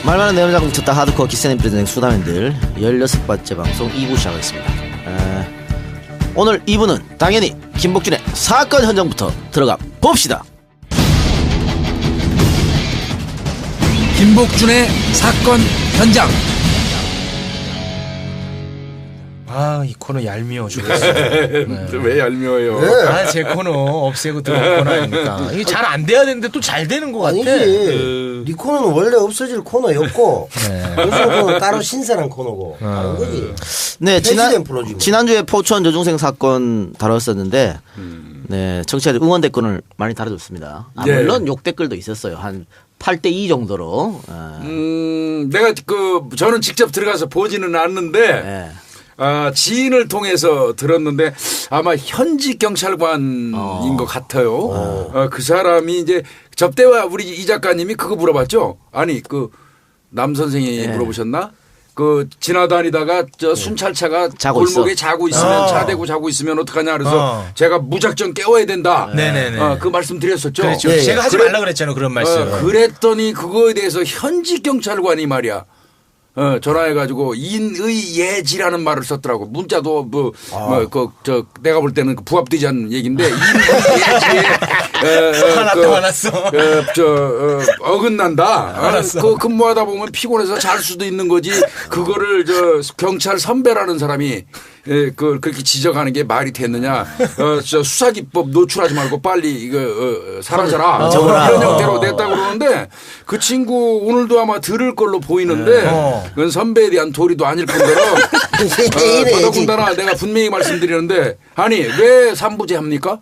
말많은 내용장 듣다 하드코어 기세님 프레젠 수다맨들 16번째 방송 2부 시작하겠습니다. 오늘 2부는 당연히 김복준의 사건 현장부터 들어가 봅시다. 김복준의 사건 현장. 아, 이 코너 얄미워 죽겠어요. 네. 왜 얄미워요? 네. 아, 제 코너 없애고 들어올 코너 아닙니까? 이게 잘 안 돼야 되는데 또 잘 되는 것 같아. 네 코너는 원래 없어질 코너였고 요즘 코너는 따로 신선한 코너고 다른 거지. 네, 폐지된 프로지. 지난주에 포천 여중생 사건 다뤘었는데 네, 청취자들 응원 댓글을 많이 달아줬습니다. 네. 물론 욕 댓글도 있었어요. 한 8대2 정도로. 내가 저는 직접 들어가서 보지는 않는데 네. 지인을 통해서 들었는데 아마 현직 경찰관인 것 같아요. 그 사람이 이제 접대와 우리 이 작가님이 그거 물어봤죠. 아니 남 선생이 물어보셨나? 지나다니다가 순찰차가 골목에 자고 있으면 차대고 자고 있으면 어떡하냐 그래서 제가 무작정 깨워야 된다. 네네네. 그 말씀 드렸었죠. 그렇죠. 네. 제가 하지 말라 그랬잖아요. 그런 말씀. 그랬더니 그거에 대해서 현직 경찰관이 말이야. 전화해가지고 인의 예지라는 말을 썼더라고. 문자도 내가 볼 때는 부합되지 않는 얘기인데 인의 예지에 화났어. 어긋난다. 근무하다 보면 피곤해서 잘 수도 있는 거지. 그거를 경찰 선배라는 사람이 그렇게 지적하는 게 말이 됐느냐. 수사기법 노출하지 말고 빨리 사라져라. 이런 형태로 냈다고 그러는데 그 친구 오늘도 아마 들을 걸로 보이는데 그건 선배에 대한 도리도 아닐 뿐더러 더더군다나 내가 분명히 말씀드리는데 아니 왜 3부제 합니까?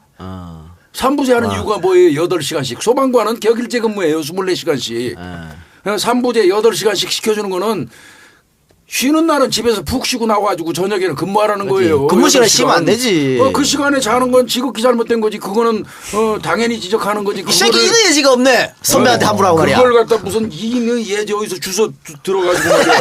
3부제 하는 이유가 뭐예요? 8시간씩. 소방관은 격일제 근무예요. 24시간씩. 3부제 8시간씩 시켜주는 거는 쉬는 날은 집에서 푹 쉬고 나와가지고 저녁에는 근무하라는 거예요. 근무 시간에 쉬면 안 되지. 그 시간에 자는 건 지극히 잘못된 거지. 그거는 당연히 지적하는 거지. 이 새끼 인의 예지가 없네. 선배한테 함부로 하고 말이야. 그걸 갖다 무슨 인의 예지 어디서 주워 들어가지고 말이야.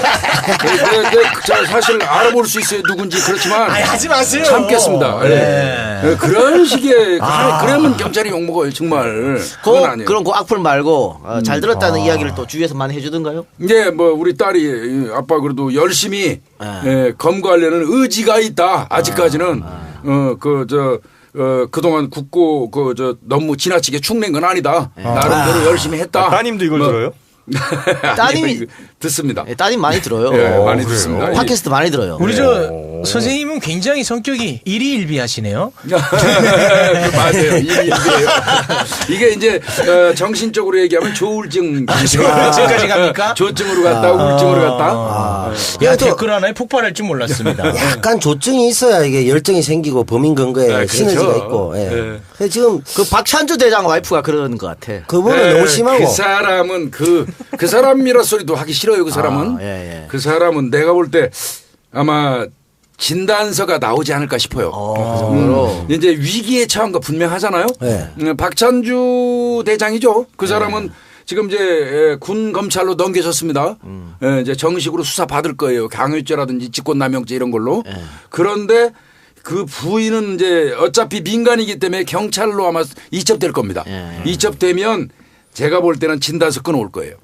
사실 알아볼 수 있어요. 누군지. 그렇지만 하지 마세요. 참겠습니다. 네. 그런 식의 그러면 경찰이 욕먹어요. 정말. 그건 아니에요. 그럼 그 악플 말고 잘 들었다는 이야기를 또 주위에서 많이 해주던가요? 이제 우리 딸이 아빠 그래도 열심히 검거하려는 의지가 있다. 아직까지는 그동안 굳고 너무 지나치게 축낸 건 아니다. 나름대로 열심히 했다. 따님도 이걸 들어요? 따님이 듣습니다. 따님 많이 들어요. 많이 듣습니다. 팟캐스트 많이 들어요. 우리 선생님은 굉장히 성격이 일희일비하시네요. 맞아요. 이게 이제 정신적으로 얘기하면 조울증. 조울증까지 갑니까? 조증으로 갔다 우울증으로 갔다. 야, 댓글 하나에 폭발할 줄 몰랐습니다. 약간 조증이 있어야 이게 열정이 생기고 범인 근거에 시너지가 그렇죠. 있고. 그래서 지금 박찬주 대장 와이프가 그러는 것 같아. 그분은 너무 심하고. 그 사람은 그 사람이라 소리도 하기 싫어요. 그 사람은. 그 사람은 내가 볼 때 아마 진단서가 나오지 않을까 싶어요. 이제 위기에 처한 거 분명하잖아요. 박찬주 대장이죠. 그 사람은 지금 이제 군 검찰로 넘겨졌습니다. 이제 정식으로 수사 받을 거예요. 강요죄라든지 직권남용죄 이런 걸로. 그런데 그 부인은 이제 어차피 민간이기 때문에 경찰로 아마 이첩될 겁니다. 이첩되면 제가 볼 때는 진단서 끊어올 거예요.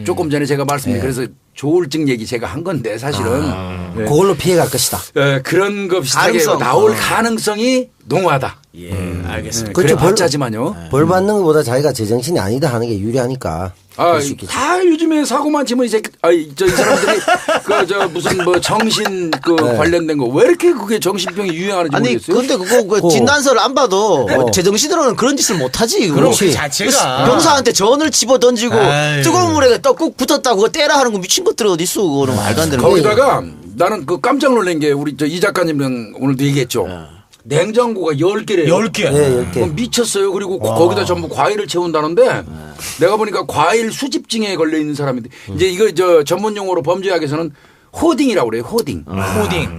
조금 전에 제가 말씀드린 그래서 조울증 얘기 제가 한 건데 사실은 그걸로 피해갈 것이다. 그런 거 비슷하게 나올 가능성이 농후하다. 알겠습니다. 그렇죠. 봤자지만요. 벌 받는 것보다 자기가 제정신이 아니다 하는 게 유리하니까. 다 요즘에 사고만 치면 이 사람들이 무슨 정신 관련된 거 왜 이렇게 그게 정신병이 유행하는지 모르겠어요. 근데 그거 진단서를 안 봐도 제정신으로는 그런 짓을 못 하지. 그럼 그 자체가 병사한테 전을 집어 던지고 뜨거운 물에 떡국 붙었다고 그거 떼라 하는 거 미친 것들 어디 있어. 그거는 말도 안 되는 거. 거기다가 나는 깜짝 놀란 게 우리 이 작가님은 오늘도 얘기했죠. 냉장고가 10개래요. 10개. 네, 10개. 미쳤어요. 그리고 거기다 전부 과일을 채운다는데 내가 보니까 과일 수집증에 걸려 있는 사람인데 이제 이거 전문 용어로 범죄학에서는 호딩이라고 그래요. 호딩.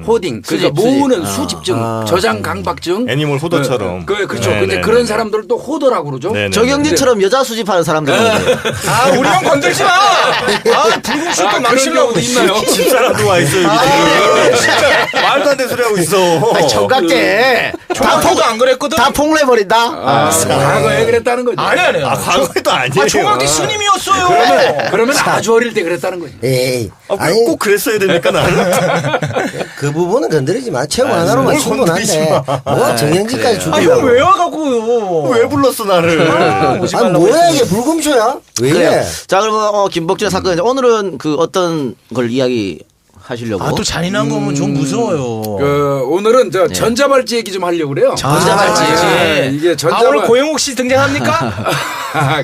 호딩. 그러니까 모으는 수집증, 저장 강박증. 애니멀 호더처럼. 그렇죠. 네, 근데 네, 그런 네. 사람들을 또 호더라고 그러죠. 네, 네. 정영진처럼 여자 수집하는 사람들. 아, 우리 형 건들지 마! 아, 붉은 슈퍼 망치려고 그런 경우도 있나요? 집사람도 와 있어 여기 지금. 말도 안 되는 소리 하고 있어. 정각제. 총각도 안 그랬거든? 다 폭로해버린다. 과거에 그랬다는 거죠. 아니에요. 과거에도 아니에요. 아, 총각이 스님이었어요. 그러면 아주 어릴 때 그랬다는 거죠. 에이. 아니 꼭 그랬어야 됩니까 나는? 그 부분은 건드리지 마. 체육 하나로만 뭘 충분한데. 뭐 정영진까지 아, 죽이려고. 형 왜 와가고요? 왜 불렀어 나를? 오지 아, 말라고 뭐야 했더니. 이게 불금쇼야? 왜 그래요. 이래? 자, 그러면 김복준의 사건 오늘은 그 어떤 걸 이야기 하시려고? 아, 또 잔인한 거면 좀 무서워요. 오늘은 저 전자발찌 얘기 좀 하려고 그래요. 전자발찌. 이게 아, 전자발. 오늘 고영욱 씨 등장합니까?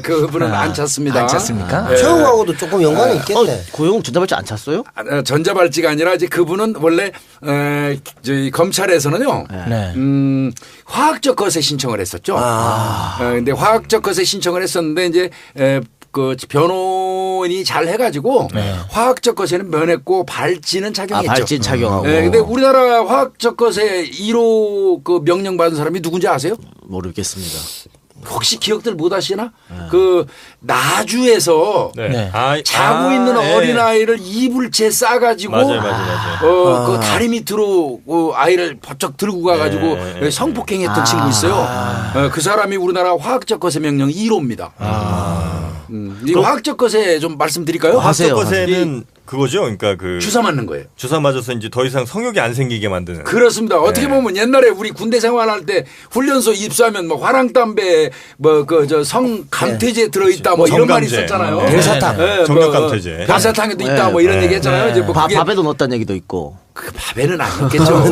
그분은 안 찼습니다. 안 찼습니까? 예. 체육하고도 조금 연관이 있겠네. 고용 전자발찌 안 찼어요? 전자발찌가 아니라 이제 그분은 원래 저희 검찰에서는요. 네. 화학적 거세 신청을 했었죠. 근데 화학적 거세 신청을 했었는데 이제 그 변호인이 잘 해가지고 화학적 거세는 면했고 발찌는 착용했죠. 발찌 착용하고. 네, 근데 우리나라 화학적 거세 1호 그 명령 받은 사람이 누군지 아세요? 모르겠습니다. 혹시 기억들 못 하시나? 그 나주에서 네. 자고 있는 어린아이를 이불채 싸가지고 맞아요. 그 다리 밑으로 그 아이를 번쩍 들고 가가지고 성폭행했던 친구 있어요. 그 사람이 우리나라 화학적 거세 명령 1호입니다. 이 화학적 거세 좀 말씀드릴까요? 화학적 거세는 그거죠. 그러니까 그 주사 맞는 거예요. 주사 맞아서 이제 더 이상 성욕이 안 생기게 만드는. 그렇습니다. 어떻게 보면 옛날에 우리 군대 생활할 때 훈련소 입수하면 뭐 화랑담배 뭐 그 저 성 감퇴제 들어있다 뭐 이런 말이 성감제. 있었잖아요. 별사탕. 네, 정력 감퇴제. 별사탕에도 있다 뭐 이런 얘기 했잖아요. 이제 뭐 그게 밥에도 넣었다는 얘기도 있고. 그 밥에는 아니겠죠.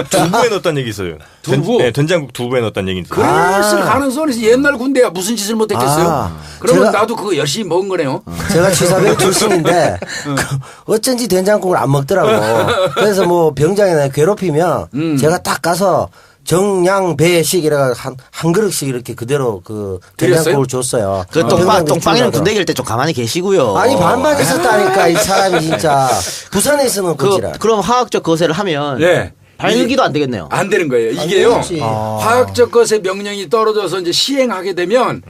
두부에 넣었다는 얘기 있어요. 두부? 네, 된장국 두부에 넣었다는 얘기 있어요. 그랬을 가능성이 있어요. 옛날 군대야 무슨 짓을 못했겠어요. 그러면 제가- 나도 그거 열심히 먹은 거네요. 제가 취사병 출신인데 그 어쩐지 된장국을 안 먹더라고. 그래서 뭐 병장이나 괴롭히면 제가 딱 가서 정양배식 이래가 한 그릇씩 이렇게 그대로 그 된장국을 줬어요. 그 똥빵이는 군대 길 때 좀 가만히 계시고요. 아니 반반 있었다니까 이 사람이 진짜 부산에 있으면 그지라. 그럼 화학적 거세를 하면 네. 발기도 안 되겠네요. 안 되는 거예요. 이게요. 되겠지. 화학적 거세 명령이 떨어져서 이제 시행하게 되면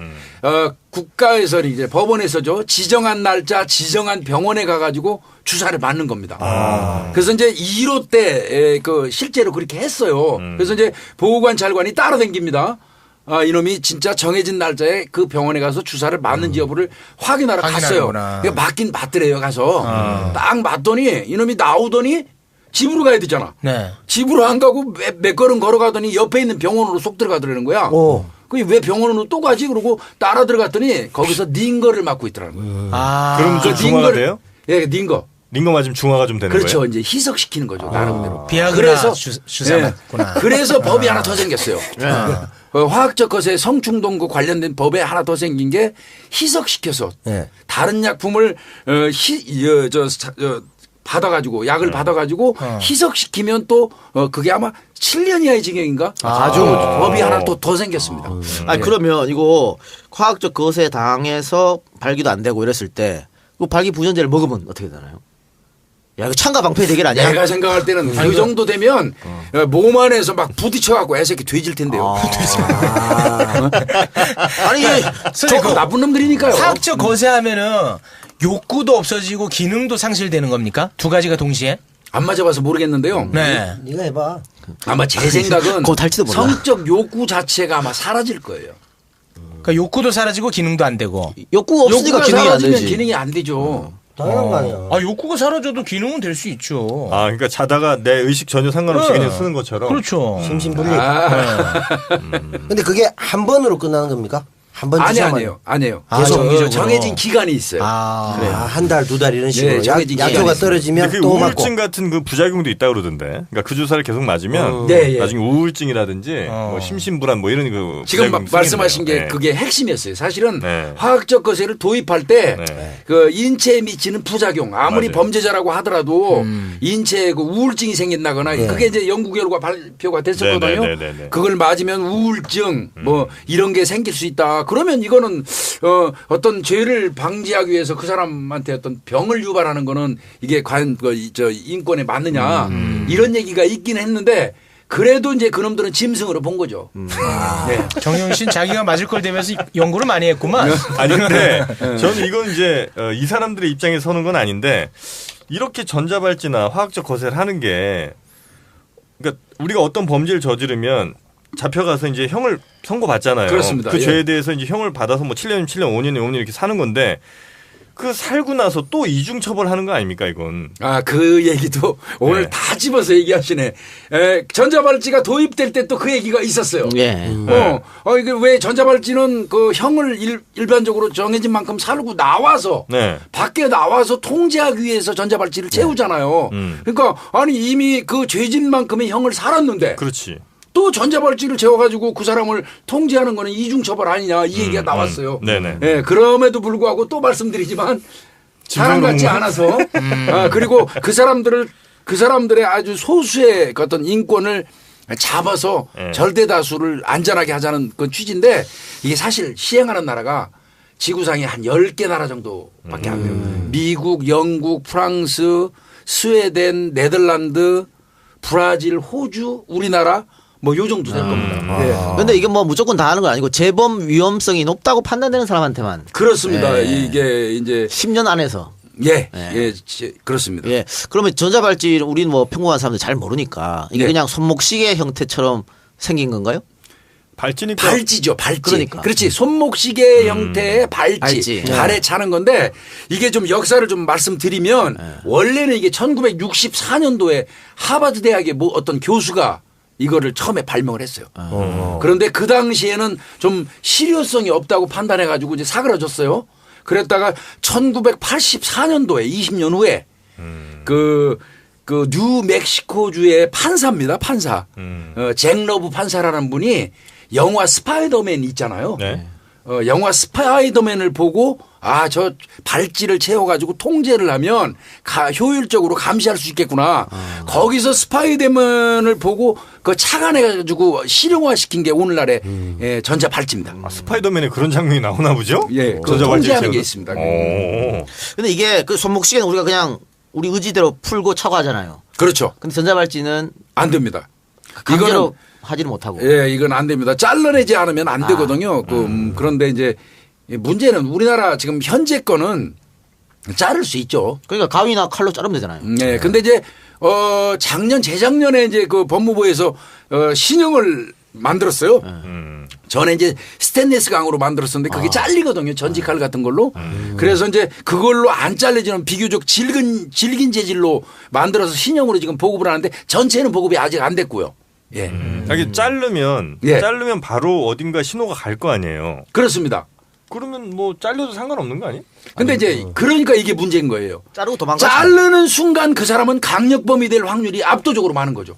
국가에서 이제 법원에서죠. 지정한 날짜, 지정한 병원에 가가지고 주사를 맞는 겁니다. 그래서 이제 2호 때 그 실제로 그렇게 했어요. 그래서 이제 보호관찰관이 따라다닙니다. 이놈이 진짜 정해진 날짜에 그 병원에 가서 주사를 맞는지 여부를 확인하러 갔어요. 확인하는구나. 그러니까 맞긴 맞더래요. 가서 딱 맞더니 이놈이 나오더니 집으로 가야 되잖아. 네. 집으로 안 가고 몇 걸음 걸어가더니 옆에 있는 병원으로 쏙 들어가더라는 거야. 그게 왜 병원으로 또 가지? 그러고 따라 들어갔더니 거기서 닌거를 맞고 있더라는 거예요. 그럼 좀 중화가 돼요? 예, 닌거. 링거 맞으면 중화가 좀 되는 그렇죠. 거예요? 이제 희석시키는 거죠. 나름대로. 비아그라 주사 예. 맞구나. 그래서 법이 하나 더 생겼어요. 화학적 거세 성충동과 관련된 법에 하나 더 생긴 게 희석시켜서 다른 약품을 받아가지고 약을 받아가지고 희석시키면 또 그게 아마 7년 이하의 징역인가? 아주 법이 하나 또 더 생겼습니다. 아니 그러면 이거 화학적 거세 당해서 발기도 안 되고 이랬을 때 그 발기 부전제를 먹으면 어떻게 되나요? 야 이거 창가 방패 대결 아니야? 내가 생각할 때는 그 정도 되면 몸 안에서 막 부딪혀갖고 애새끼 돼질 텐데요. 아니 저 나쁜 놈들이니까요. 화학적 거세하면은 욕구도 없어지고 기능도 상실되는 겁니까? 두 가지가 동시에? 안 맞아봐서 모르겠는데요. 네. 네가 해봐. 아마 제 생각은 그거 탈지도 몰라. 성적 욕구 자체가 아마 사라질 거예요. 그러니까 욕구도 사라지고 기능도 안 되고. 욕구가 없으니까 욕구가 기능이 안 사라지면 되지. 기능이 안 되죠. 당연한 거 아니야. 아, 욕구가 사라져도 기능은 될 수 있죠. 그러니까 자다가 내 의식 전혀 상관없이 그냥 쓰는 것처럼. 그렇죠. 심신분리. 근데 그게 한 번으로 끝나는 겁니까? 한 번 주사만. 아니에요. 정기적으로. 정해진 기간이 있어요. 한 달, 두 달 이런 식으로 정해진 약효가 기간이 떨어지면 근데 그 또 맞고. 우울증 같은 그 부작용도 있다 그러던데. 그러니까 그 주사를 계속 맞으면 네, 예. 나중에 우울증이라든지 뭐 심신불안 뭐 이런 그 지금 부작용이 말씀하신 게 생긴대요. 그게 핵심이었어요. 사실은 네. 화학적 거세를 도입할 때 네. 그 인체에 미치는 부작용 아무리 맞아요. 범죄자라고 하더라도 인체에 그 우울증이 생긴다거나 그게 이제 연구 결과 발표가 됐었거든요. 네. 그걸 맞으면 우울증 뭐 이런 게 생길 수 있다. 그러면 이거는 어떤 죄를 방지하기 위해서 그 사람한테 어떤 병을 유발하는 거는 이게 과연 저 인권에 맞느냐 이런 얘기가 있긴 했는데 그래도 이제 그놈들은 짐승으로 본 거죠. 네. 정영신 자기가 맞을 걸 대면서 연구를 많이 했구만. 아니 근데 저는 이건 이제 이 사람들의 입장에 서는 건 아닌데 이렇게 전자발찌나 화학적 거세를 하는 게 그러니까 우리가 어떤 범죄를 저지르면 잡혀가서 이제 형을 선고받잖아요. 그렇습니다. 그 예. 죄에 대해서 이제 형을 받아서 뭐 7년이면 7년, 5년이면 5년 이렇게 사는 건데 그 살고 나서 또 이중 처벌하는 거 아닙니까 이건? 아, 그 얘기도 오늘 네. 다 집어서 얘기하시네. 전자발찌가 도입될 때 또 그 얘기가 있었어요. 예. 이게 왜 전자발찌는 그 형을 일반적으로 정해진 만큼 살고 나와서 네. 밖에 나와서 통제하기 위해서 전자발찌를 채우잖아요. 그러니까 아니 이미 그 죄진 만큼의 형을 살았는데 그렇지. 또 전자발찌를 채워가지고 그 사람을 통제하는 거는 이중처벌 아니냐 이 얘기가 나왔어요. 네네. 예, 그럼에도 불구하고 또 말씀드리지만 사람 같지 않아서 그리고 그 사람들의 아주 소수의 그 어떤 인권을 잡아서 네. 절대 다수를 안전하게 하자는 그 취지인데 이게 사실 시행하는 나라가 지구상에 한 10개 나라 정도밖에 안 돼요. 미국, 영국, 프랑스, 스웨덴, 네덜란드, 브라질, 호주, 우리나라 뭐 요 정도 될 겁니다. 네. 근데 이게 뭐 무조건 다 하는 건 아니고 재범 위험성이 높다고 판단되는 사람한테만 그렇습니다. 예. 이게 이제 10년 안에서 그렇습니다. 예. 그러면 전자발찌 우리는 뭐 평범한 사람들 잘 모르니까 이게 네. 그냥 손목시계 형태처럼 생긴 건가요? 발찌니까 발찌죠, 발찌. 그러니까. 그렇지. 손목시계 형태의 발찌. 발찌. 발에 차는 건데 이게 좀 역사를 좀 말씀드리면 원래는 이게 1964년도에 하버드 대학의 뭐 어떤 교수가 이거를 처음에 발명을 했어요. 그런데 그 당시에는 좀 실효성이 없다고 판단해 가지고 이제 사그라졌어요. 그랬다가 1984년도에 20년 후에 그 뉴멕시코주의 판사입니다. 판사. 잭 러브 판사라는 분이 영화 스파이더맨 있잖아요. 네. 영화 스파이더맨을 보고 저 발찌를 채워가지고 통제를 하면 효율적으로 감시할 수 있겠구나. 거기서 스파이더맨을 보고 그 착안해가지고 실용화시킨 게 오늘날의 전자 발찌입니다. 스파이더맨에 그런 장면이 나오나 보죠? 예, 그 전자발찌 통제하는 채우는? 게 있습니다. 오. 근데 이게 그 손목시계는 우리가 그냥 우리 의지대로 풀고 차고 하잖아요. 그렇죠. 근데 전자발찌는 안 됩니다. 강제로 하지는 못하고. 예, 이건 안 됩니다. 잘라내지 않으면 안 되거든요. 그런데 이제 문제는 우리나라 지금 현재 거는 자를 수 있죠. 그러니까 가위나 칼로 자르면 되잖아요. 네. 근데 이제 재작년에 이제 그 법무부에서 신형을 만들었어요. 전에 이제 스테인리스 강으로 만들었었는데 그게 잘리거든요. 전지칼 같은 걸로. 그래서 이제 그걸로 안 잘려지는 비교적 질긴 재질로 만들어서 신형으로 지금 보급을 하는데 전체는 보급이 아직 안 됐고요. 예. 이게 자르면 바로 어딘가 신호가 갈 거 아니에요. 그렇습니다. 그러면 뭐 잘려도 상관없는 거 아니에요? 근데 이제 그러니까 이게 문제인 거예요. 자르고 도망가죠. 자르는 순간 그 사람은 강력범이 될 확률이 압도적으로 많은 거죠.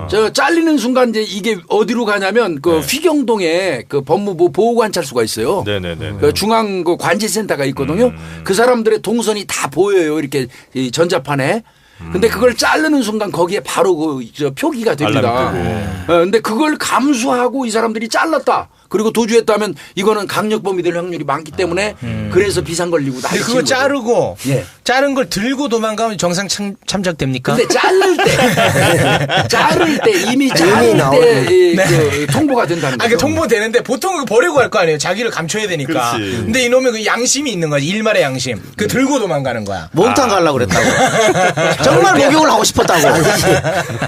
저 잘리는 순간 이제 이게 어디로 가냐면 그 휘경동에 그 법무부 보호관찰소가 있어요. 네네네. 그 중앙 그 관제센터가 있거든요. 그 사람들의 동선이 다 보여요. 이렇게 이 전자판에. 근데 그걸 자르는 순간 거기에 바로 저 표기가 됩니다. 근데 그걸 감수하고 이 사람들이 잘랐다. 그리고 도주했다면 이거는 강력범이 될 확률이 많기 때문에 그래서 비상 걸리고 근데 그거 자르고 예. 자른 걸 들고 도망가면 정상 참작됩니까? 근데 자를 때 이미 자를 때 그 통보가 된다는 거죠. 그 통보되는데 보통 그거 버리고 갈 거 아니에요. 자기를 감춰야 되니까. 그렇지. 근데 이놈의 그 양심이 있는 거지. 일말의 양심. 그 들고 도망가는 거야. 목욕탕 가려고 그랬다고. 정말 목욕을 하고 싶었다고.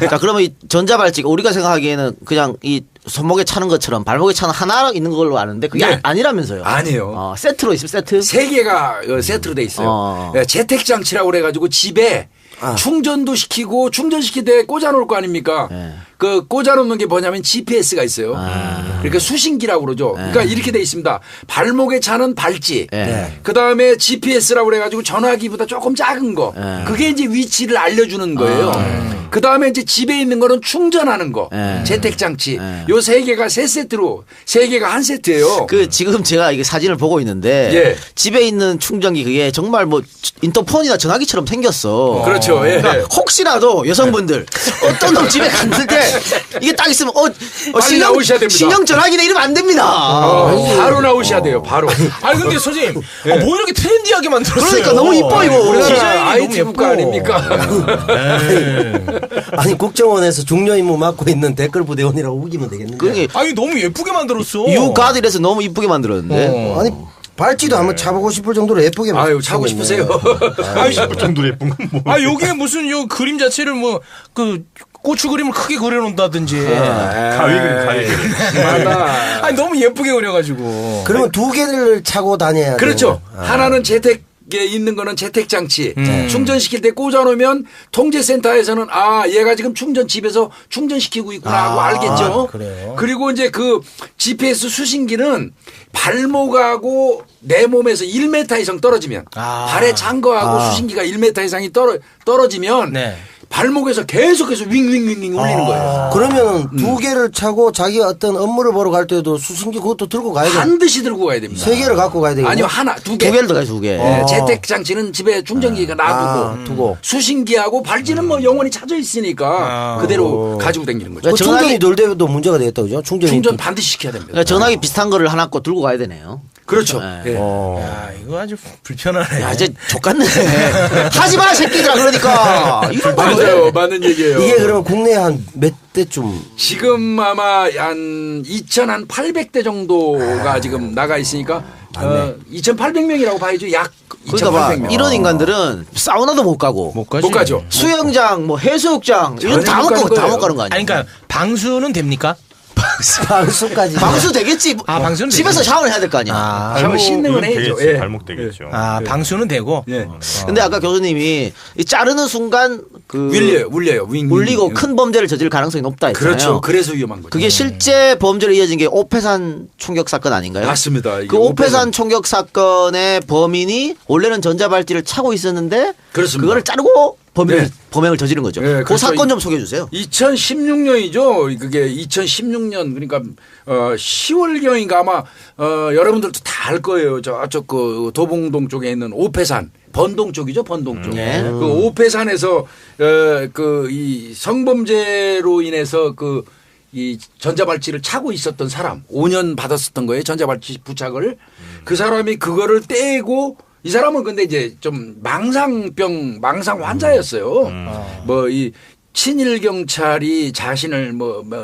자, 그러면 이 전자발찌가 우리가 생각하기에는 그냥 이 손목에 차는 것처럼 발목에 차는 하나 있는 걸로 아는데 그게 네. 아니라면서요. 아니에요. 세트로 있어요, 세트. 세 개가 세트로 돼 있어요. 재택장치라고 그래가지고 집에 충전도 시키고 충전시키되 꽂아놓을 거 아닙니까? 그 꽂아놓는 게 뭐냐면 GPS가 있어요. 그러니까 수신기라고 그러죠. 그러니까 이렇게 돼 있습니다. 발목에 차는 발찌. 그 다음에 GPS라고 그래가지고 전화기보다 조금 작은 거. 그게 이제 위치를 알려주는 거예요. 그 다음에 이제 집에 있는 거는 충전하는 거. 재택장치. 요 세 개가 세 세트로 세 개가 한 세트예요. 그 지금 제가 이게 사진을 보고 있는데 예. 집에 있는 충전기 그게 정말 뭐 인터폰이나 전화기처럼 생겼어. 그렇죠. 예. 그러니까 혹시라도 여성분들 어떤 놈 집에 갔을 때 이게 딱 있으면 빨리 나오셔야 됩니다. 신형 전화기네 이러면 안 됩니다. 바로 나오셔야 돼요. 바로. 아니 근데 선생님 뭐 이렇게 트렌디하게 만들었어요. 그러니까 너무 이뻐 이거. 우리나라 디자인이 IT 너무 국가 예뻐. 아닙니까? 아니 국정원에서 중요 임무 맡고 있는 댓글 부대원이라고 우기면 되겠는데. 그게 아니 너무 예쁘게 만들었어. 유가들에서 너무 이쁘게 만들었는데. 아니 발찌도 한번 차보고 싶을 정도로 예쁘게. 아유, 차고 생겼네. 싶으세요? 아니, 그 정도로 예쁜 건 뭐. 아 여기에 무슨 요 그림 자체를 뭐 그 고추 그림을 크게 그려놓는다든지. 가위 그림. 맞아. 아니 너무 예쁘게 그려가지고. 그러면 두 개를 차고 다녀야 돼. 그렇죠. 하나는 재택에 있는 거는 재택 장치. 충전시킬 때 꽂아놓으면 통제센터에서는 얘가 지금 집에서 충전시키고 있구나 하고 알겠죠. 그래요? 그리고 이제 그 GPS 수신기는 발목하고 내 몸에서 1m 이상 떨어지면 발의 장거하고 수신기가 1m 이상이 떨어지면 네. 발목에서 계속해서 윙윙윙윙 울리는 거예요. 그러면 두 개를 차고 자기가 어떤 업무를 보러 갈 때도 수신기 그것도 들고 가야 돼. 반드시 들고 가야 됩니다. 세 개를 갖고 가야 되겠네. 아니요, 하나, 두 개. 두 개를 더 가요, 두 개. 네, 재택 장치는 집에 충전기가 놔두고 두고. 수신기하고 발찌는 뭐 영원히 차져 있으니까 그대로 가지고 다니는 거죠. 그 전화기- 충전이 덜 돼도 문제가 되겠다 그죠? 충전이 충전 반드시 시켜야 됩니다. 그러니까 전화기 비슷한 거를 하나 거 들고 가야 되네요. 그렇죠. 네. 예. 야 이거 아주 불편하네. 야, 이제 족같네. 하지 마, 새끼들아, 그러니까. 이런 거 맞아요. 맞는 얘기예요. 이게 그러면 국내에 한 몇 대쯤 지금 아마 한 2,800대 정도가 지금 나가 있으니까 2,800명이라고 봐야죠. 약 그러니까 봐, 2,800명. 이런 인간들은 사우나도 못 가고. 못 가지. 못 가죠. 수영장, 뭐 해수욕장, 이런 전혀 못 가는 다 못 거예요. 가는 거 아니야? 아니 그러니까 방수는 됩니까? 방수까지. 방수 되겠지. 방수는 집에서 되겠지. 샤워를 해야 될 거 아니야. 샤워 씻는 건 해야죠. 되겠지. 예. 발목 되겠죠. 방수는 되고. 예. 근데 아까 교수님이 이 자르는 순간 그 울려요. 윙. 울리고 큰 범죄를 저질 가능성이 높다 했잖아요. 그렇죠. 그래서 위험한 거죠. 그게 실제 범죄로 이어진 게 오페산 총격 사건 아닌가요? 맞습니다. 이게 그 오페산 총격 사건의 범인이 원래는 전자발찌를 차고 있었는데 그렇습니다. 그거를 자르고 네. 범행을 저지른 거죠. 네, 그 그렇죠. 사건 좀 소개해 주세요. 2016년이죠. 그게 2016년 그러니까 10월경인가 아마 여러분들도 다 알 거예요. 저쪽 그 도봉동 쪽에 있는 오페산 번동 쪽이죠. 번동 쪽. 네. 그 오페산에서 그 이 성범죄로 인해서 그 이 전자발찌를 차고 있었던 사람 5년 받았었던 거예요. 전자발찌 부착을. 그 사람이 그거를 떼고 이 사람은 근데 이제 좀 망상 환자였어요. 뭐 이 친일 경찰이 자신을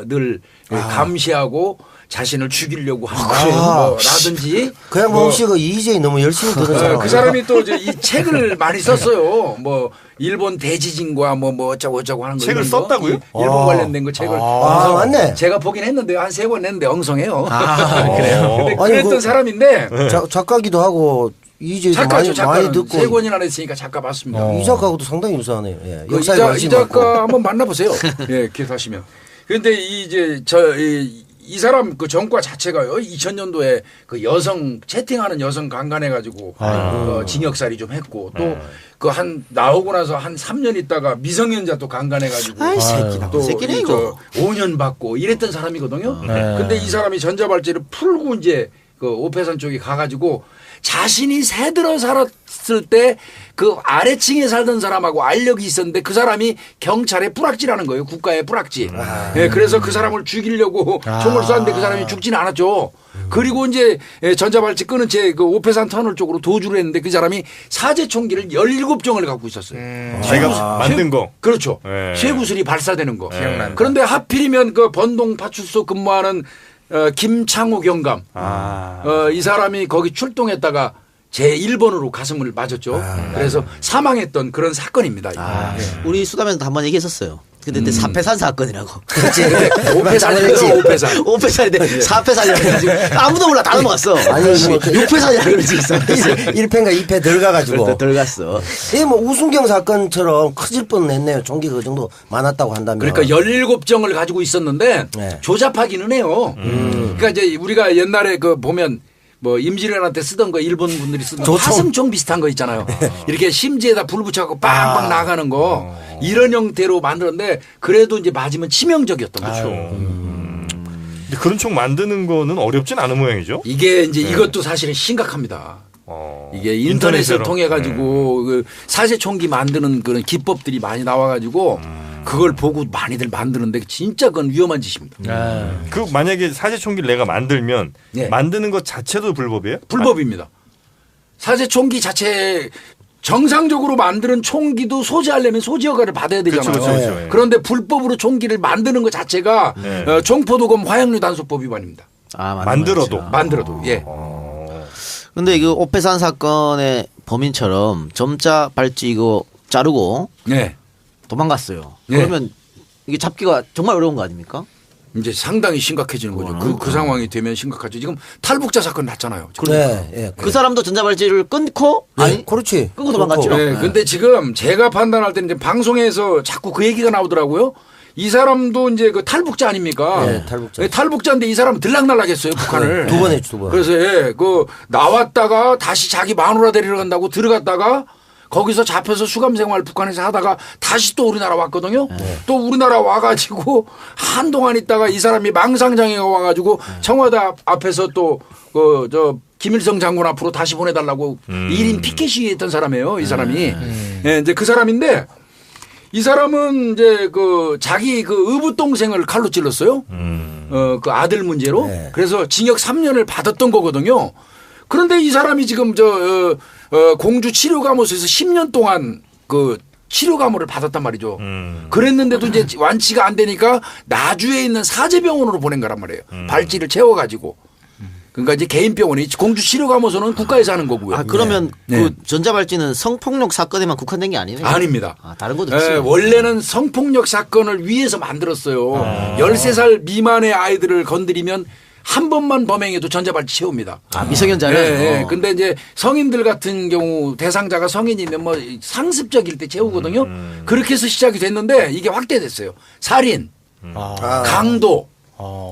늘 감시하고 자신을 죽이려고 하는 뭐라든지 그냥 뭐 혹시 그 이재희 너무 열심히 들은 사람. 그 사람이 또 이제 이 책을 많이 썼어요. 뭐 일본 대지진과 뭐 어쩌고 하는 거 책을 이런 거. 썼다고요? 일본 관련된 거 책을. 맞네. 제가 보긴 했는데요. 한 3권 냈는데 엉성해요. 그래요. 근데 아니, 그랬던 그- 사람인데 작가기도 하고 이재희도 작가죠. 많이 작가는 듣고 3권이나 냈으니까 작가 맞습니다. 이 작가하고도 상당히 유사하네요. 예. 그 역사에 이 관심이 많고. 작가 한번 만나보세요. 예, 기억하시면. 그런데 이제 이 사람 그 전과 자체가요. 2000년도에 그 여성 채팅하는 여성 강간해가지고 징역살이 좀 했고 또 그 나오고 나서 한 3년 있다가 미성년자 또 강간해가지고 아이 새끼 나쁜 또 새끼네 이거. 5년 받고 이랬던 사람이거든요. 근데 이 사람이 전자발찌를 풀고 이제 그 오페산 쪽에 가가지고 자신이 새들어 살았을 때 그 아래층에 살던 사람하고 알력이 있었는데 그 사람이 경찰의 뿌락지라는 거예요. 국가의 뿌락지. 예, 그래서 그 사람을 죽이려고 총을 쐈는데 그 사람이 죽지는 않았죠. 그리고 이제 전자발찌 끊은 채 그 오페산 터널 쪽으로 도주를 했는데 그 사람이 사제 총기를 17정을 갖고 있었어요. 자기가 만든 거. 그렇죠. 네. 쇠구슬이 발사되는 거. 기억난다. 그런데 하필이면 그 번동 파출소 근무하는 김창호 경감. 이 사람이 거기 출동했다가 제1번으로 가슴을 맞았죠. 그래서 사망했던 그런 사건입니다. 우리 수담에서도 한번 얘기했었어요. 근데 그때 사패산 사건이라고. 그렇지. 오페산이죠. 오페산. 오패산인데 사패산이라고 해가지고 아무도 몰라 다 넘어갔어. 아니, 뭐 그- 6패산이라고 그러지 있어. 1패인가 2패 들어가가지고. 들어갔어. 이게 뭐 우순경 사건처럼 커질 뻔했네요. 총기 그 정도 많았다고 한다면. 그러니까 17정을 가지고 있었는데 네. 조잡하기는 해요. 그러니까 이제 우리가 옛날에 그 보면 뭐 임진왜란때 쓰던 거 일본 분들이 쓰던 조총. 화승총 비슷한 거 있잖아요. 이렇게 심지에다 불 붙여갖고 빵빵 나가는 거 이런 형태로 만들었는데 그래도 이제 맞으면 치명적이었던 거죠. 근데 그런 총 만드는 거는 어렵진 않은 모양이죠. 이게 이제 이것도 사실은 심각합니다. 이게 인터넷을 인터넷으로. 통해 가지고 그 사제 총기 만드는 그런 기법들이 많이 나와 가지고 그걸 보고 많이들 만드는데 진짜 그건 위험한 짓입니다. 그 만약에 사제총기를 내가 만들면 예. 만드는 것 자체도 불법이에요? 불법입니다. 사제총기 자체 정상적으로 만드는 총기도 소지하려면 소지 허가를 받아야 되잖아요. 그렇죠, 그렇죠, 그렇죠. 그런데 불법으로 총기를 만드는 것 자체가 네. 총포도금 화약류 단속법 위반입니다. 아, 맞는 만들어도. 말이죠. 만들어도 예. 근데 그 오페산 사건의 범인처럼 점자 발찌 이거 자르고 예. 도망갔어요. 예. 그러면 이게 잡기가 정말 어려운 거 아닙니까? 이제 상당히 심각해지는 거죠. 그 상황이 되면 심각하죠. 지금 탈북자 사건 났잖아요. 네, 예. 그 사람도 전자발찌를 끊고 아니, 그렇지. 끄고 도망갔죠. 그렇고. 네, 근데 지금 제가 판단할 때는 이제 방송에서 자꾸 그 얘기가 나오더라고요. 이 사람도 이제 그 탈북자 아닙니까? 네, 탈북자. 예, 탈북자인데 이 사람은 들락날락했어요, 북한을. 두 번 했죠, 두 번. 그래서 예, 그 나왔다가 다시 자기 마누라 데리러 간다고 들어갔다가 거기서 잡혀서 수감 생활 북한에서 하다가 다시 또 우리나라 왔거든요. 또 우리나라 와가지고 한동안 있다가 이 사람이 망상장애가 와가지고 청와대 앞에서 또 그 저 김일성 장군 앞으로 다시 보내달라고 1인 피켓 시위했던 사람이에요. 이 사람이. 예, 이제 그 사람인데 이 사람은 이제 그 자기 그 의붓 동생을 칼로 찔렀어요. 그 아들 문제로. 네. 그래서 징역 3년을 받았던 거거든요. 그런데 이 사람이 지금 공주 치료감호소에서 10년 동안 그 치료감호를 받았단 말이죠. 그랬는데도 이제 완치가 안 되니까 나주에 있는 사제병원으로 보낸 거란 말이에요. 발찌를 채워가지고. 그러니까 이제 개인 병원이 공주 치료감호소는 국가에서 하는 거고요. 아, 그러면 네. 그 전자발찌는 성폭력 사건에만 국한된 게 아니네요. 아닙니다. 아, 다른 것도 예, 있어요. 원래는 성폭력 사건을 위해서 만들었어요. 13살 미만의 아이들을 건드리면 한 번만 범행해도 전자발찌 채웁니다. 아, 미성년자는. 예, 예. 근데 이제 성인들 같은 경우 대상자가 성인이면 뭐 상습적일 때 채우거든요. 그렇게 해서 시작이 됐는데 이게 확대됐어요. 살인, 강도,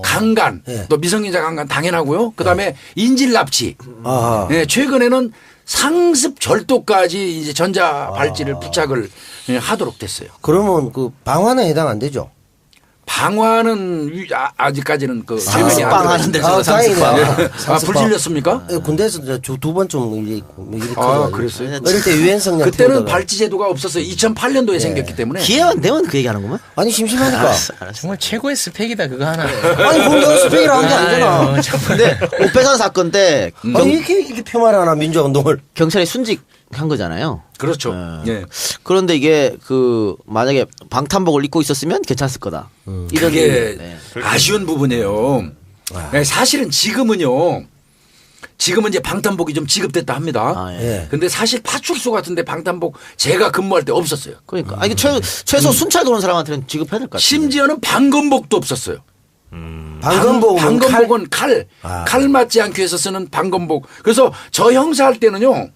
강간, 예. 또 미성년자 강간 당연하고요. 그다음에 인질 납치. 아하. 예, 최근에는 상습 절도까지 이제 전자발찌를 부착을 하도록 됐어요. 그러면 그 방화는 해당 안 되죠? 방화는 아직까지는 그 상습방 하는 데서 아, 상습방. 다행이네. 불 질렸습니까? 예, 군대에서 두 번 좀 이렇게 아, 그랬어요? 어릴 때 유엔성냥 그때는 태우다가. 발찌 제도가 없었어요. 2008년도에 생겼기 때문에. 기회만 되면 그 얘기 하는 거면? 아니 심심하니까. 정말 최고의 스펙이다 그거 하나. 아니 공격 스펙이라 한 게 아니잖아. 아유, 정말. 근데 오페산 사건 때 아니 이렇게 표말하나 민주화운동을. 경찰이 순직한 거잖아요. 그렇죠. 예. 그런데 이게 그 만약에 방탄복을 입고 있었으면 괜찮을 거다. 이런 그게 네. 아쉬운 부분이에요. 네, 사실은 지금은 이제 방탄복이 좀 지급됐다 합니다. 아, 예. 예. 근데 사실 파출소 같은데 방탄복 제가 근무할 때 없었어요. 그러니까 아니 최소 순찰 도는 사람한테는 지급해야 될 것 같아요. 심지어는 방검복도 없었어요. 방검복은 칼 맞지 않기 위해서 쓰는 방검복. 그래서 저 형사할 때는요.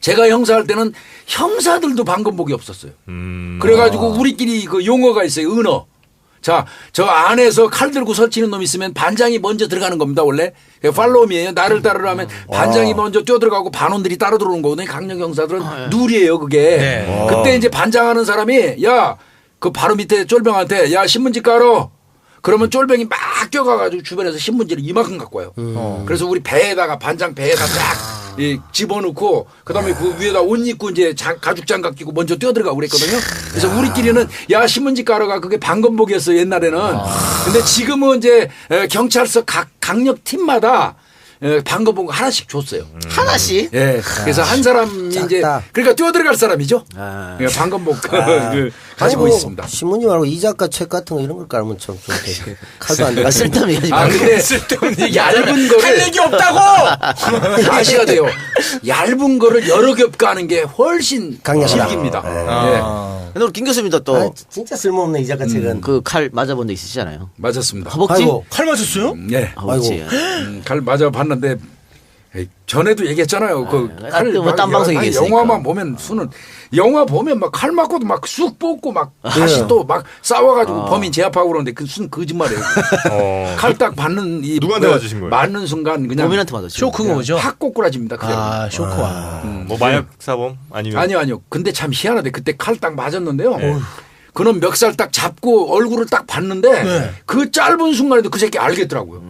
제가 형사할 때는 형사들도 방검복이 없었어요. 그래가지고 우리끼리 그 용어가 있어요. 은어. 자, 저 안에서 칼 들고 설치는 놈이 있으면 반장이 먼저 들어가는 겁니다. 원래 팔로움이에요. 나를 따르려면 반장이 먼저 뛰어들어가고 반원들이 따라 들어오는 거거든요. 강력 형사들은 누리예요. 그게. 네. 그때 이제 반장하는 사람이 야, 그 바로 밑에 쫄병한테 야 신문지 깔어. 그러면 쫄병이 막 뛰어가가지고 주변에서 신문지를 이만큼 갖고 와요. 그래서 우리 배에다가 반장 배에다 딱 집어넣고 그다음에 그 위에다 옷 입고 이제 가죽 장갑 끼고 먼저 뛰어들어가고 그랬거든요. 그래서 우리끼리는 야 신문지 깔아가 그게 방검복이었어요 옛날에는. 근데 지금은 이제 경찰서 각 강력 팀마다 방검복 하나씩 줬어요. 하나씩. 예. 그래서 한 사람이 이제 작다. 그러니까 뛰어들어갈 사람이죠. 아. 예, 방검복 그 아니, 가지고 뭐 있습니다. 신문지 말고 이 작가 책 같은 거 이런 걸 깔면 좀 되게 칼도 안 되고. 쓸데없는 얘기하지 아 말고. 근데 쓸데없는 얘기 얇은 할 거를 얘기 없다고. 아셔야 돼요. 얇은 거를 여러 겹 가는 게 훨씬 강력하다. 질깁니다. 예. 근데 우리 김 교수님도 아, 또 진짜 쓸모없네 이 작가 책은. 그 칼 맞아본 적 있으시잖아요. 맞았습니다. 허벅지? 아이고. 칼 맞았어요? 예. 허벅지. 칼 맞아 봤는데 전에도 얘기했잖아요. 뭐 딴 방송 얘기했으니까. 영화만 보면 영화 보면 막 칼 맞고도 막 쑥 뽑고 막 다시 또 막 싸워가지고 범인 제압하고 그러는데 그 순 거짓말이에요. 칼 딱 받는 이 누구한테 맞으신 거예요? 맞는 순간 그냥 범인한테 맞았죠. 쇼크가 뭐죠? 확 꼬꾸라집니다. 그대로. 아 쇼크와. 뭐 마약 사범 아니면 아니요. 근데 참 희한하대. 그때 칼 딱 맞았는데요. 그놈 멱살 딱 잡고 얼굴을 딱 봤는데 네. 그 짧은 순간에도 그 새끼 알겠더라고요.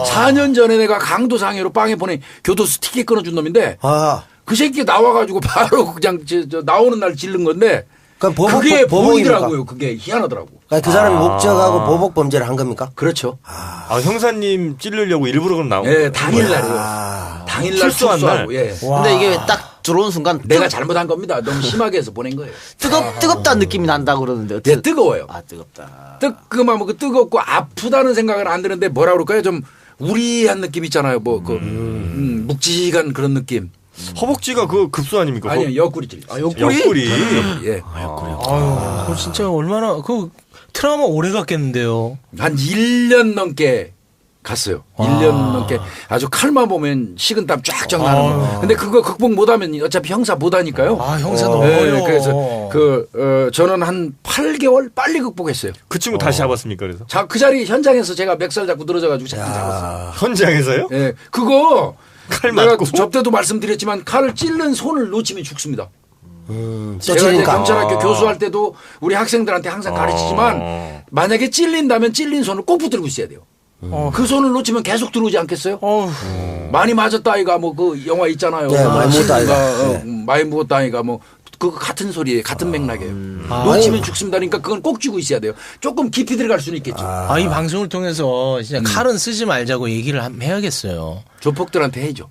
4년 전에 내가 강도상해로 빵에 보내 교도소 티켓 끊어준 놈인데 아, 그 새끼 나와가지고 바로 그냥 저 나오는 날 질른 건데 그럼 그게 보복입니까? 보이더라고요. 그게 희한하더라고. 그러니까 그 사람이 목적하고 보복 범죄를 한 겁니까? 그렇죠. 아, 형사님 찌르려고 일부러 그럼 나온 예, 거예요? 당일날이요. 당일날 출소한 출소하고. 날. 예. 근데 이게 딱 들어온 순간 내가 잘못한 겁니다. 너무 심하게 해서 보낸 거예요. 뜨겁다는 느낌이 난다고 그러는데 어떻게 예, 뜨거워요. 아, 뜨겁다. 뜨끔하면 그 뜨겁고 아프다는 생각은 안 드는데 뭐라 그럴까요? 좀 우리한 느낌 있잖아요. 뭐 그 묵직한 그런 느낌. 허벅지가 그 급수 아닙니까? 아니요, 옆구리 찔. 옆구리. 예. 아유, 그거 진짜 얼마나 그 트라우마 오래 갔겠는데요. 한 1년 넘게 갔어요. 1년 넘게 아주 칼만 보면 식은땀 쫙쫙 나는 거. 근데 그거 극복 못하면 어차피 형사 못하니까요. 아, 형사 너무 네, 어려워. 그래서 저는 한 8개월 빨리 극복했어요. 그 친구 다시 잡았습니까? 그래서 자, 그 자리 현장에서 제가 맥살 잡고 늘어져가지고 잡았어요. 현장에서요? 예, 그거 칼 내가 맞고? 접대도 말씀드렸지만 칼을 찔른 손을 놓치면 죽습니다. 또 제가 이제 찌르니까. 경찰학교 교수할 때도 우리 학생들한테 항상 가르치지만 만약에 찔린다면 찔린 손을 꼭 붙들고 있어야 돼요. 그 손을 놓치면 계속 들어오지 않겠어요? 많이 맞았다 아이가 뭐 그 영화 있잖아요. 네, 많이 묻었다 아이가. 친구가, 네. 많이 묻었다 아이가 뭐 그거 같은 소리에 같은 맥락이에요. 놓치면 죽습니다. 그러니까 그건 꼭 쥐고 있어야 돼요. 조금 깊이 들어갈 수는 있겠죠. 이 방송을 통해서 진짜 칼은 쓰지 말자고 얘기를 해야겠어요. 조폭들한테 해야죠.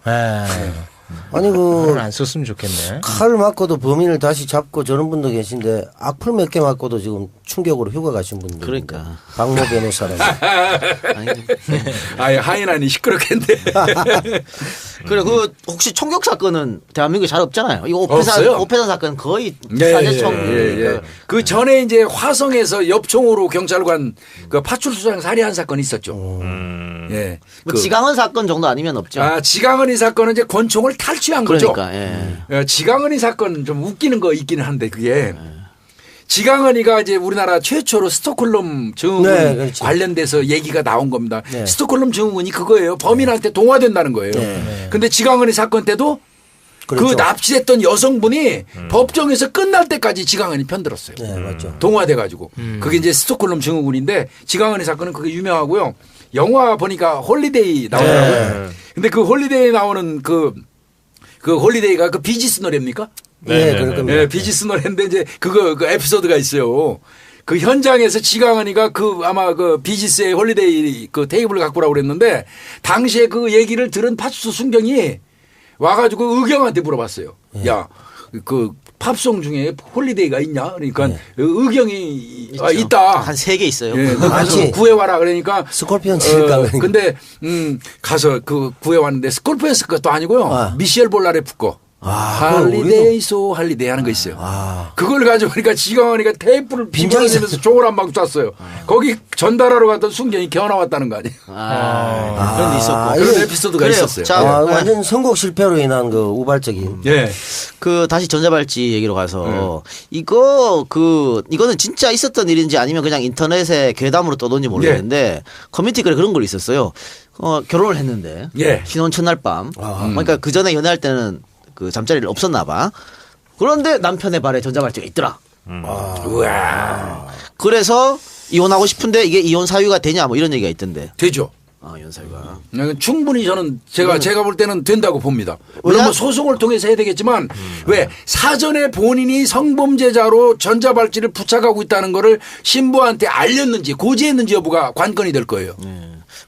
아니 칼은 그 안 썼으면 좋겠네. 칼 맞고도 범인을 다시 잡고 저런 분도 계신데 악플 몇 개 맞고도 지금 충격으로 휴가 가신 분들. 그러니까. 박모 변호사라고. 아예 하이난이 시끄럽겠네. 그래 그 혹시 총격 사건은 대한민국에 잘 없잖아요. 이거 없어요. 오페산 사건 거의 예, 사제총. 예. 그 전에 이제 화성에서 엽총으로 경찰관 그 파출소장 살해한 사건이 있었죠. 예. 뭐 지강은 사건 정도 아니면 없죠. 지강은희 사건은 이제 권총을 탈취한 거죠. 그러니까 예. 지강은희 사건 좀 웃기는 거 있기는 한데 그게 지강은희가 이제 우리나라 최초로 스톡홀름 증후군 네, 그렇지. 관련돼서 얘기가 나온 겁니다. 네. 스톡홀름 증후군이 그거예요. 범인한테 동화된다는 거예요. 근데 지강은희 사건 때도 그렇죠. 그 납치됐던 여성분이 법정에서 끝날 때까지 지강은희 편들었어요. 네, 맞죠. 동화돼가지고 그게 이제 스톡홀름 증후군인데 지강은희 사건은 그게 유명하고요. 영화 보니까 홀리데이 나오더라고요. 근데 그 홀리데이 나오는 그 홀리데이가 그 비지스 노래입니까? 네, 그럴 겁니다. 네, 비지스 노래인데 이제 그 에피소드가 있어요. 그 현장에서 지강은희가 아마 그 비지스의 홀리데이 그 테이블을 갖고 오라고 그랬는데 당시에 그 얘기를 들은 파출소 순경이 와가지고 의경한테 물어봤어요. 야, 그 팝송 중에 홀리데이가 있냐? 그러니까 의경이 있다. 한 3개 있어요. 예, 너 가서 많지. 구해와라 그러니까 스콜피언 칠까? 근데 가서 그 구해왔는데 스콜피언스 것도 아니고요. 미셸 볼라레프 거. 할리데이 소 할리데이 하는 거 있어요. 그걸 가져오니까 지강은희가 테이프를 빈장에서 종을 한 방 쐈어요. 거기 전달하러 갔던 순경이 겨나왔다는 거 아니에요. 그런 데 있었고. 그런 에피소드가 그래요. 있었어요. 자, 완전 선곡 실패로 인한 그 우발적인. 예. 그 다시 전자발찌 얘기로 가서 이거는 진짜 있었던 일인지 아니면 그냥 인터넷에 괴담으로 떠돈지 모르겠는데 커뮤니티 글에 그런 걸 있었어요. 결혼을 했는데 예. 신혼 첫날 밤. 그러니까 그 전에 연애할 때는 그 잠자리를 없었나 봐. 그런데 남편의 발에 전자발찌가 있더라. 우와. 그래서 이혼하고 싶은데 이게 이혼 사유가 되냐 뭐 이런 얘기가 있던데. 되죠. 이혼 사유가. 충분히 저는 제가 볼 때는 된다고 봅니다. 물론 뭐 소송을 통해서 해야 되겠지만 왜 사전에 본인이 성범죄자로 전자발찌를 부착하고 있다는 거를 신부한테 알렸는지 고지했는지 여부가 관건이 될 거예요.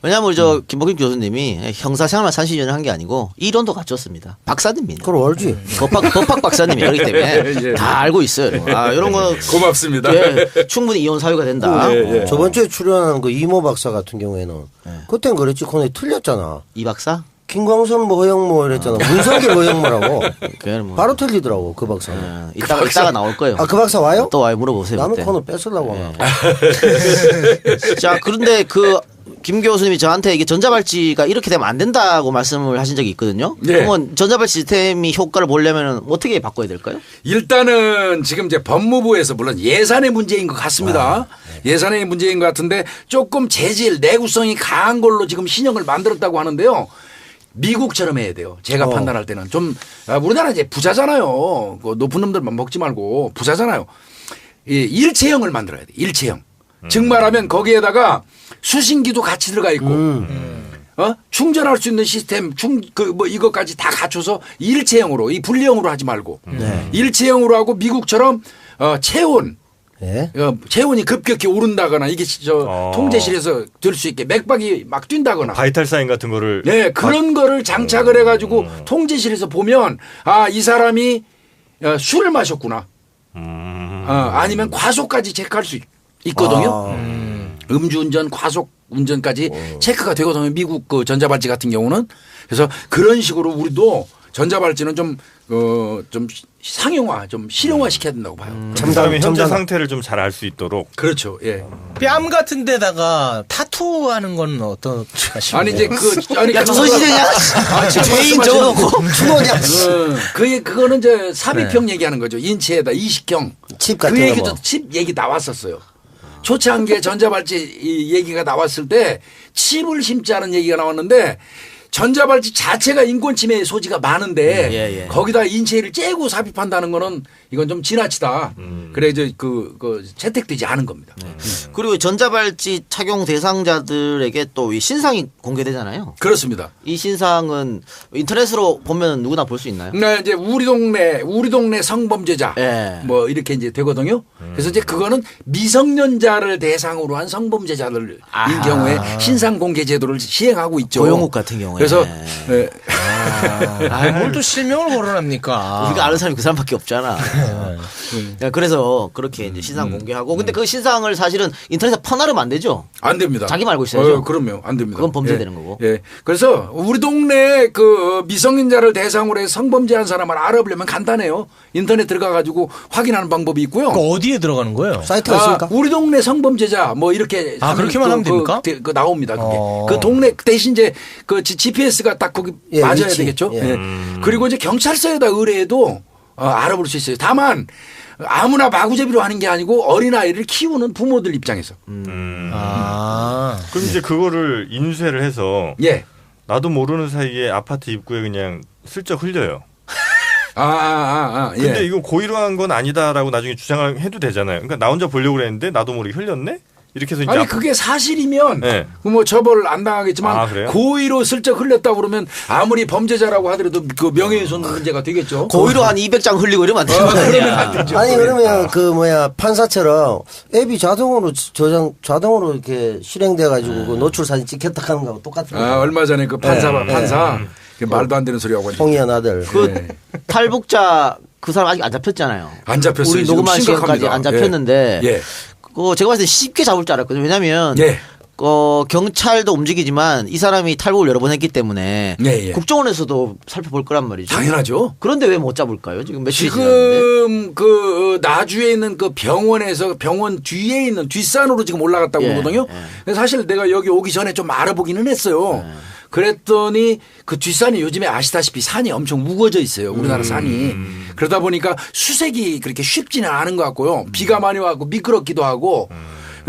왜냐하면 김복임 교수님이 형사 생활만 30년을 한 게 아니고 이론도 갖췄습니다. 박사님입니다. 그걸 알지. 법학 박사님이 그렇기 때문에 예. 다 알고 있어요. 이런 거 고맙습니다. 예, 충분히 이혼 사유가 된다. 저번 주에 출연한 그 이모 박사 같은 경우에는 그땐 그랬지. 그건 틀렸잖아. 이 박사? 김광선 뭐 허영모 이랬잖아. 문성길 허영모라고. 그건 뭐 바로 틀리더라고 그 박사는. 이따가 나올 거예요. 그 박사 와요? 또 와요 물어보세요. 남의 그때. 코너 뺏으려고 하나. 자 그런데 김 교수님이 저한테 이게 전자발찌가 이렇게 되면 안 된다고 말씀을 하신 적이 있거든요. 네. 그러면 전자발찌 시스템이 효과를 보려면 어떻게 바꿔야 될까요? 일단은 지금 이제 법무부에서 물론 예산의 문제인 것 같습니다. 예산의 문제인 것 같은데 조금 재질 내구성이 강한 걸로 지금 신형을 만들었다고 하는데요. 미국처럼 해야 돼요. 제가 판단할 때는 좀 우리나라 이제 부자잖아요. 그 높은 놈들만 먹지 말고 부자잖아요. 일체형을 만들어야 돼. 일체형. 즉 말하면 거기에다가 수신기도 같이 들어가 있고 충전할 수 있는 시스템 이것까지 다 갖춰서 일체형으로 이 분리형으로 하지 말고 일체형으로 하고 미국처럼 체온. 예. 체온이 급격히 오른다거나 이게 통제실에서 들 수 있게 맥박이 막 뛴다거나. 바이탈 사인 같은 거를. 네, 그런 거를 장착을 해가지고 통제실에서 보면 이 사람이 술을 마셨구나. 아니면 과속까지 체크할 수 있거든요. 음주운전, 과속운전까지 체크가 되거든요. 미국 그 전자발찌 같은 경우는. 그래서 그런 식으로 우리도 전자발찌는 좀 상용화, 좀 실용화 시켜야 된다고 봐요. 그 사람의 현재 상태를 좀 잘 알 수 있도록. 그렇죠. 예. 뺨 같은 데다가 타투하는 건 어떨까 싶어요. 아니 이제 조선시대냐? 죄인 적어놓고 추노냐? 그거는 이제 삽입형 얘기하는 거죠. 인체에다 이식형. 칩 같은 그 거 얘기도 뭐. 칩 얘기 나왔었어요. 초창기에 전자발찌 이 얘기가 나왔을 때 칩을 심자는 얘기가 나왔는데 전자발찌 자체가 인권침해 소지가 많은데 거기다 인체를 째고 삽입한다는 거는 이건 좀 지나치다. 그래 이제 그 채택되지 않은 겁니다. 그리고 전자발찌 착용 대상자들에게 또 이 신상이 공개되잖아요. 그렇습니다. 이 신상은 인터넷으로 보면 누구나 볼 수 있나요? 네, 이제 우리 동네 성범죄자 뭐 이렇게 이제 되거든요. 그래서 이제 그거는 미성년자를 대상으로 한 성범죄자들인 경우에 신상 공개 제도를 시행하고 있죠. 고용욱 같은 경우에. 그래서 뭘 또 실명을 거론합니까? 우리가 아는 사람이 그 사람밖에 없잖아. 그래서 그렇게 이제 신상 공개하고 근데 그 신상을 사실은 인터넷에 퍼나르면 안 되죠. 안 됩니다. 자기 말고 있어야죠. 그럼요. 안 됩니다. 그건 범죄되는 거고. 예. 그래서 우리 동네 그 미성년자를 대상으로 해서 성범죄한 사람을 알아보려면 간단해요. 인터넷 들어가 가지고 확인하는 방법이 있고요. 어디에 들어가는 거예요? 사이트가 있습니까? 우리 동네 성범죄자 뭐 이렇게 그렇게만 하면 됩니까? 그 나옵니다. 그게. 그 동네 대신 이제 그 GPS가 딱 거기 맞아야 위치. 되겠죠. 예. 그리고 이제 경찰서에다 의뢰해도 알아볼 수 있어요. 다만 아무나 마구잡이로 하는 게 아니고 어린아이를 키우는 부모들 입장에서. 그럼 이제 그거를 인쇄를 해서 나도 모르는 사이에 아파트 입구에 그냥 슬쩍 흘려요. 근데 이거 고의로 한 건 아니다라고 나중에 주장을 해도 되잖아요. 그러니까 나 혼자 보려고 그랬는데 나도 모르게 흘렸네? 이렇게 해서 이제 아니 그게 사실이면 뭐 처벌 안 당하겠지만 고의로 슬쩍 흘렸다고 그러면 아무리 범죄자라고 하더라도 그 명예훼손 문제가 되겠죠. 고의로 한 200장 흘리고 이러면 안 되는 그러면 안 되죠. 아니 그러면 그 판사처럼 앱이 자동으로 이렇게 실행돼 가지고 그 노출 사진 찍혔다 하는 거하고 똑같은 거예요. 얼마 전에 그 판사 말도 안 되는 소리 하고 홍의원 아들. 그 탈북자 그 사람 아직 안 잡혔잖아요. 안 잡혔어요. 우리 녹음한 시간까지 안 잡혔는데 제가 봤을 때 쉽게 잡을 줄 알았거든요. 왜냐하면 경찰도 움직이지만 이 사람이 탈북을 여러 번 했기 때문에 국정원에서도 살펴볼 거란 말이죠. 당연하죠. 그런데 왜 못 잡을까요? 지금 며칠이 지금 그 나주에 있는 그 병원에서 병원 뒤에 있는 뒷산으로 지금 올라갔다고 그러거든요. 사실 내가 여기 오기 전에 좀 알아보기는 했어요. 그랬더니 그 뒷산이 요즘에 아시다시피 산이 엄청 무거워져 있어요. 우리나라 산이. 그러다 보니까 수색이 그렇게 쉽지는 않은 것 같고요. 비가 많이 와고 미끄럽기도 하고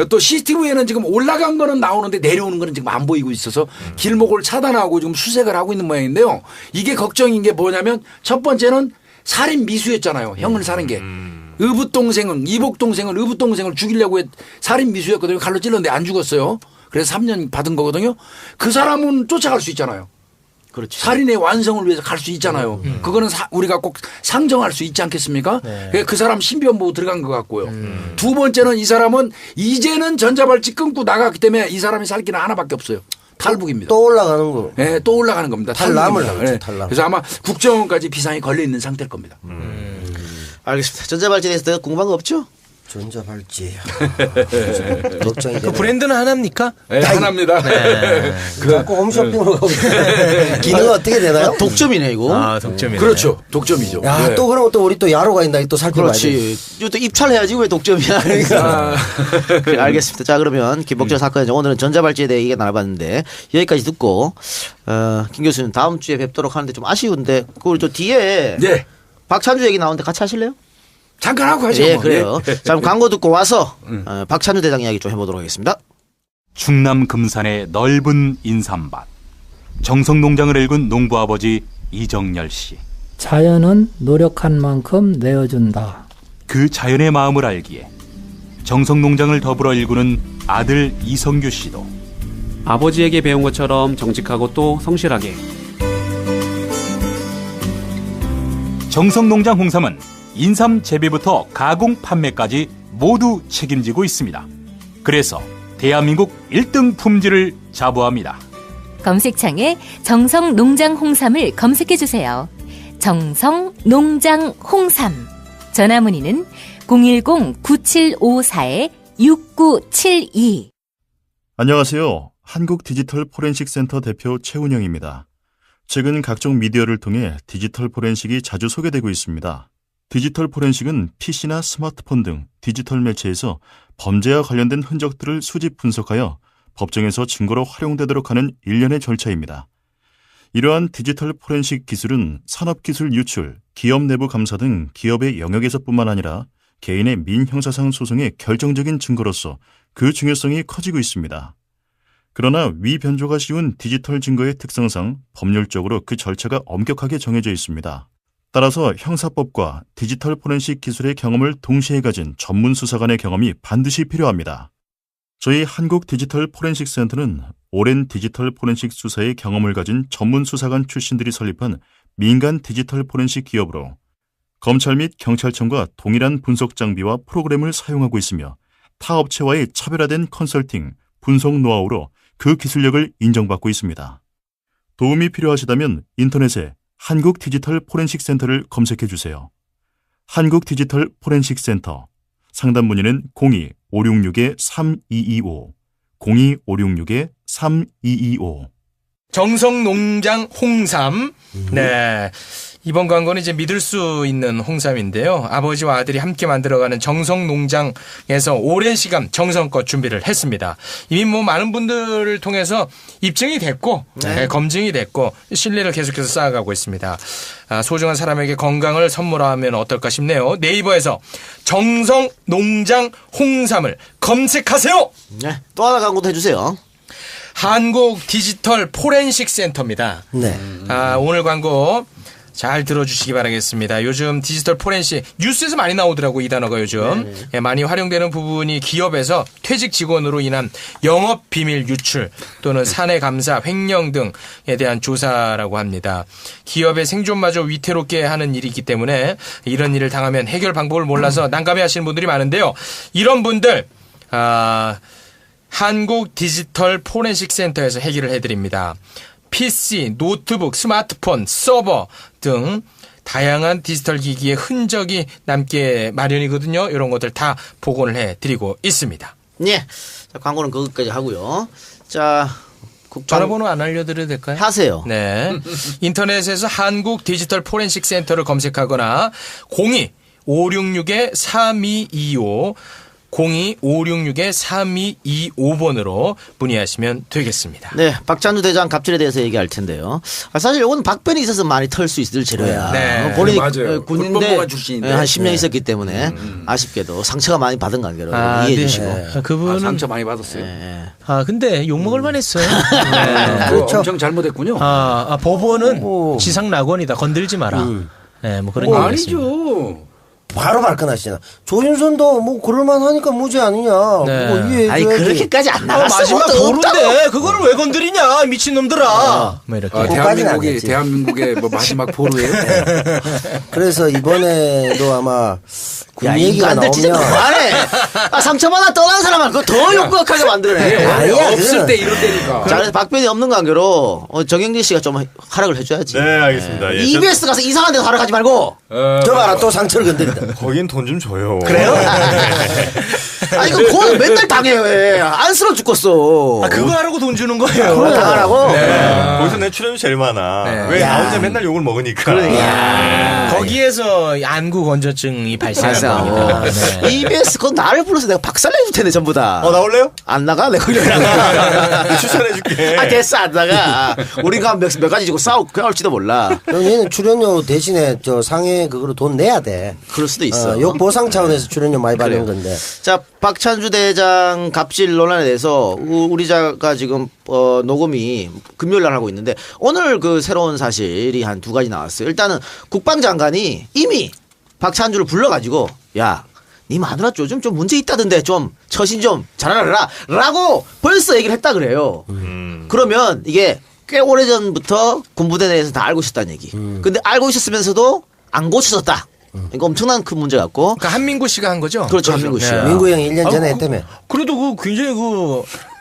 또 CCTV에는 지금 올라간 거는 나오는데 내려오는 거는 지금 안 보이고 있어서 길목을 차단하고 지금 수색을 하고 있는 모양인데요. 이게 걱정인 게 뭐냐면 첫 번째는 살인 미수였잖아요. 형을 사는 게. 이복 동생을 죽이려고 살인 미수였거든요. 칼로 찔렀는데 안 죽었어요. 그래서 3년 받은 거거든요. 그 사람은 쫓아갈 수 있잖아요. 그렇지. 살인의 완성을 위해서 갈 수 있잖아요. 그거는 우리가 꼭 상정할 수 있지 않겠습니까? 그 사람 신변 보호 들어간 것 같고요. 두 번째는 이 사람은 이제는 전자발찌 끊고 나갔기 때문에 이 사람이 살 길은 하나밖에 없어요. 탈북입니다. 또 올라가는 거. 네, 또 올라가는 겁니다. 탈남을 탈북입니다. 탈남. 그래서 아마 국정원까지 비상이 걸려 있는 상태일 겁니다. 알겠습니다. 전자발찌에 대해서 궁금한 거 없죠? 전자발찌. 걱정이 그 브랜드는 하나입니까? 네, 하나입니다. 자꾸 홈쇼핑으로 가고 기능 어떻게 되나요? 독점이네 이거. 독점이네. 그렇죠. 독점이죠. 야, 또 그러면 또 우리 또 야로가 있나 또 살펴봐야 돼. 그렇지. 이거 또 입찰해야지 왜 독점이야. 그러니까. 그래, 알겠습니다. 자 그러면 김복철 사건이죠. 오늘은 전자발찌에 대해 얘기 나눠봤는데 여기까지 듣고 김 교수님 다음 주에 뵙도록 하는데 좀 아쉬운데 그리고 저 뒤에 박찬주 얘기 나오는데 같이 하실래요? 잠깐 하고 하죠. 예, 그래요. 자, 그럼 광고 듣고 와서 박찬주 대장 이야기 좀 해보도록 하겠습니다. 충남 금산의 넓은 인삼밭. 정성농장을 일군 농부아버지 이정열 씨. 자연은 노력한 만큼 내어준다. 그 자연의 마음을 알기에 정성농장을 더불어 일구는 아들 이성규 씨도 아버지에게 배운 것처럼 정직하고 또 성실하게. 정성농장 홍삼은 인삼 재배부터 가공 판매까지 모두 책임지고 있습니다. 그래서 대한민국 1등 품질을 자부합니다. 검색창에 정성농장 홍삼을 검색해주세요. 정성농장 홍삼. 전화문의는 010-9754-6972. 안녕하세요. 한국디지털포렌식센터 대표 최운영입니다. 최근 각종 미디어를 통해 디지털 포렌식이 자주 소개되고 있습니다. 디지털 포렌식은 PC나 스마트폰 등 디지털 매체에서 범죄와 관련된 흔적들을 수집 분석하여 법정에서 증거로 활용되도록 하는 일련의 절차입니다. 이러한 디지털 포렌식 기술은 산업기술 유출, 기업 내부 감사 등 기업의 영역에서뿐만 아니라 개인의 민형사상 소송의 결정적인 증거로서 그 중요성이 커지고 있습니다. 그러나 위변조가 쉬운 디지털 증거의 특성상 법률적으로 그 절차가 엄격하게 정해져 있습니다. 따라서 형사법과 디지털 포렌식 기술의 경험을 동시에 가진 전문 수사관의 경험이 반드시 필요합니다. 저희 한국 디지털 포렌식 센터는 오랜 디지털 포렌식 수사의 경험을 가진 전문 수사관 출신들이 설립한 민간 디지털 포렌식 기업으로 검찰 및 경찰청과 동일한 분석 장비와 프로그램을 사용하고 있으며 타 업체와의 차별화된 컨설팅, 분석 노하우로 그 기술력을 인정받고 있습니다. 도움이 필요하시다면 인터넷에 한국 디지털 포렌식 센터를 검색해 주세요. 한국 디지털 포렌식 센터. 상담 문의는 02-566-3225, 02-566-3225. 정성농장 홍삼. 네. 이번 광고는 이제 믿을 수 있는 홍삼인데요. 아버지와 아들이 함께 만들어가는 정성농장에서 오랜 시간 정성껏 준비를 했습니다. 이미 뭐 많은 분들을 통해서 입증이 됐고 검증이 됐고 신뢰를 계속해서 쌓아가고 있습니다. 소중한 사람에게 건강을 선물하면 어떨까 싶네요. 네이버에서 정성농장 홍삼을 검색하세요. 네, 또 하나 광고도 해주세요. 한국 디지털 포렌식 센터입니다. 네. 오늘 광고 잘 들어주시기 바라겠습니다. 요즘 디지털 포렌식 뉴스에서 많이 나오더라고 이 단어가 요즘. 예, 많이 활용되는 부분이 기업에서 퇴직 직원으로 인한 영업 비밀 유출 또는 사내 감사, 횡령 등에 대한 조사라고 합니다. 기업의 생존마저 위태롭게 하는 일이기 때문에 이런 일을 당하면 해결 방법을 몰라서 난감해하시는 분들이 많은데요. 이런 분들 한국 디지털 포렌식 센터에서 해결을 해드립니다. PC, 노트북, 스마트폰, 서버 등 다양한 디지털 기기의 흔적이 남게 마련이거든요. 이런 것들 다 복원을 해드리고 있습니다. 네, 자, 광고는 그것까지 하고요. 자, 전화번호 안 알려드려도 될까요? 하세요. 네, 인터넷에서 한국 디지털 포렌식 센터를 검색하거나 02-566-3225 02-566-3225번으로 문의하시면 되겠습니다. 네, 박찬주 대장 갑질에 대해서 얘기할 텐데요. 사실 이건 박변이 있어서 많이 털 수 있을 재료야. 네. 본인이 맞아요. 군인데 군법무관 출신인데. 한 10년 있었기 때문에 아쉽게도 상처가 많이 받은 관계로 이해해 주시고. 그분은 상처 많이 받았어요. 근데 욕먹을 만했어요. 그렇죠. 엄청 잘못했군요. 법원은 지상낙원이다. 건들지 마라. 네, 뭐 그런 얘기였습니다. 아니죠. 바로 발끈하시잖아. 조윤선도 뭐 그럴만 하니까 무죄 아니냐. 네. 뭐 이해해줘야지. 아니 그렇게까지 안 나갔어. 마지막 뭐 보루인데 그거를 왜 건드리냐 미친놈들아. 뭐 이렇게. 대한민국의 뭐 마지막 보루예요. 그래서 이번에도 아마 군 야, 얘기가 인간들 진짜 나오면 그만해. 상처받아 떠난 사람은 그거 더 욕구하게 만들어내. 아니야, 없을 그거는- 때 이럴 때니까. 자, 그래서 박변이 없는 관계로 정영진 씨가 좀 허락을 해줘야지. 네, 알겠습니다. 예, EBS 가서 이상한 데서 허락하지 말고. 저 봐라 또 상처를 건드린다. 거긴 돈 좀 줘요. 그래요? 아니, 이거 그거 맨날 당해요, 왜. 안쓰러워 죽겠어. 그거 하라고 돈 주는 거예요. 그거 당하라고? 거기서 내 출연료 제일 많아. 네. 왜 야. 나 혼자 맨날 욕을 먹으니까. 거기에서 안구 건조증이 발생한 겁니다. 네. EBS 그건 나를 불러서 내가 박살내줄 텐데, 전부 다. 나올래요? 안 나가? 내가 거기 나가. 추천해줄게. 됐어, 안 나가. 우리가 몇 가지 지고 싸울지도 몰라. 그럼 얘는 출연료 대신에 저 상해 그거로 돈 내야 돼. 그럴 수도 있어. 욕 보상 차원에서 출연료 많이 받는 건데. 자, 박찬주 대장 갑질 논란에 대해서 우리 자가 지금 녹음이 금요일 날 하고 있는데 오늘 그 새로운 사실이 한 두 가지 나왔어요. 일단은 국방장관이 이미 박찬주를 불러가지고 야, 니 마누라 요즘 좀 문제 있다던데 좀 처신 좀 잘하라 라고 벌써 얘기를 했다 그래요. 그러면 이게 꽤 오래전부터 군부대 내에서 다 알고 있었다는 얘기. 근데 알고 있었으면서도 안 고쳐졌다. 이거 엄청난 큰 문제 같고. 그러니까 한민구 씨가 한 거죠? 그렇죠. 한민구 씨. 민구 형이 1년 전에 했다며. 그래도 굉장히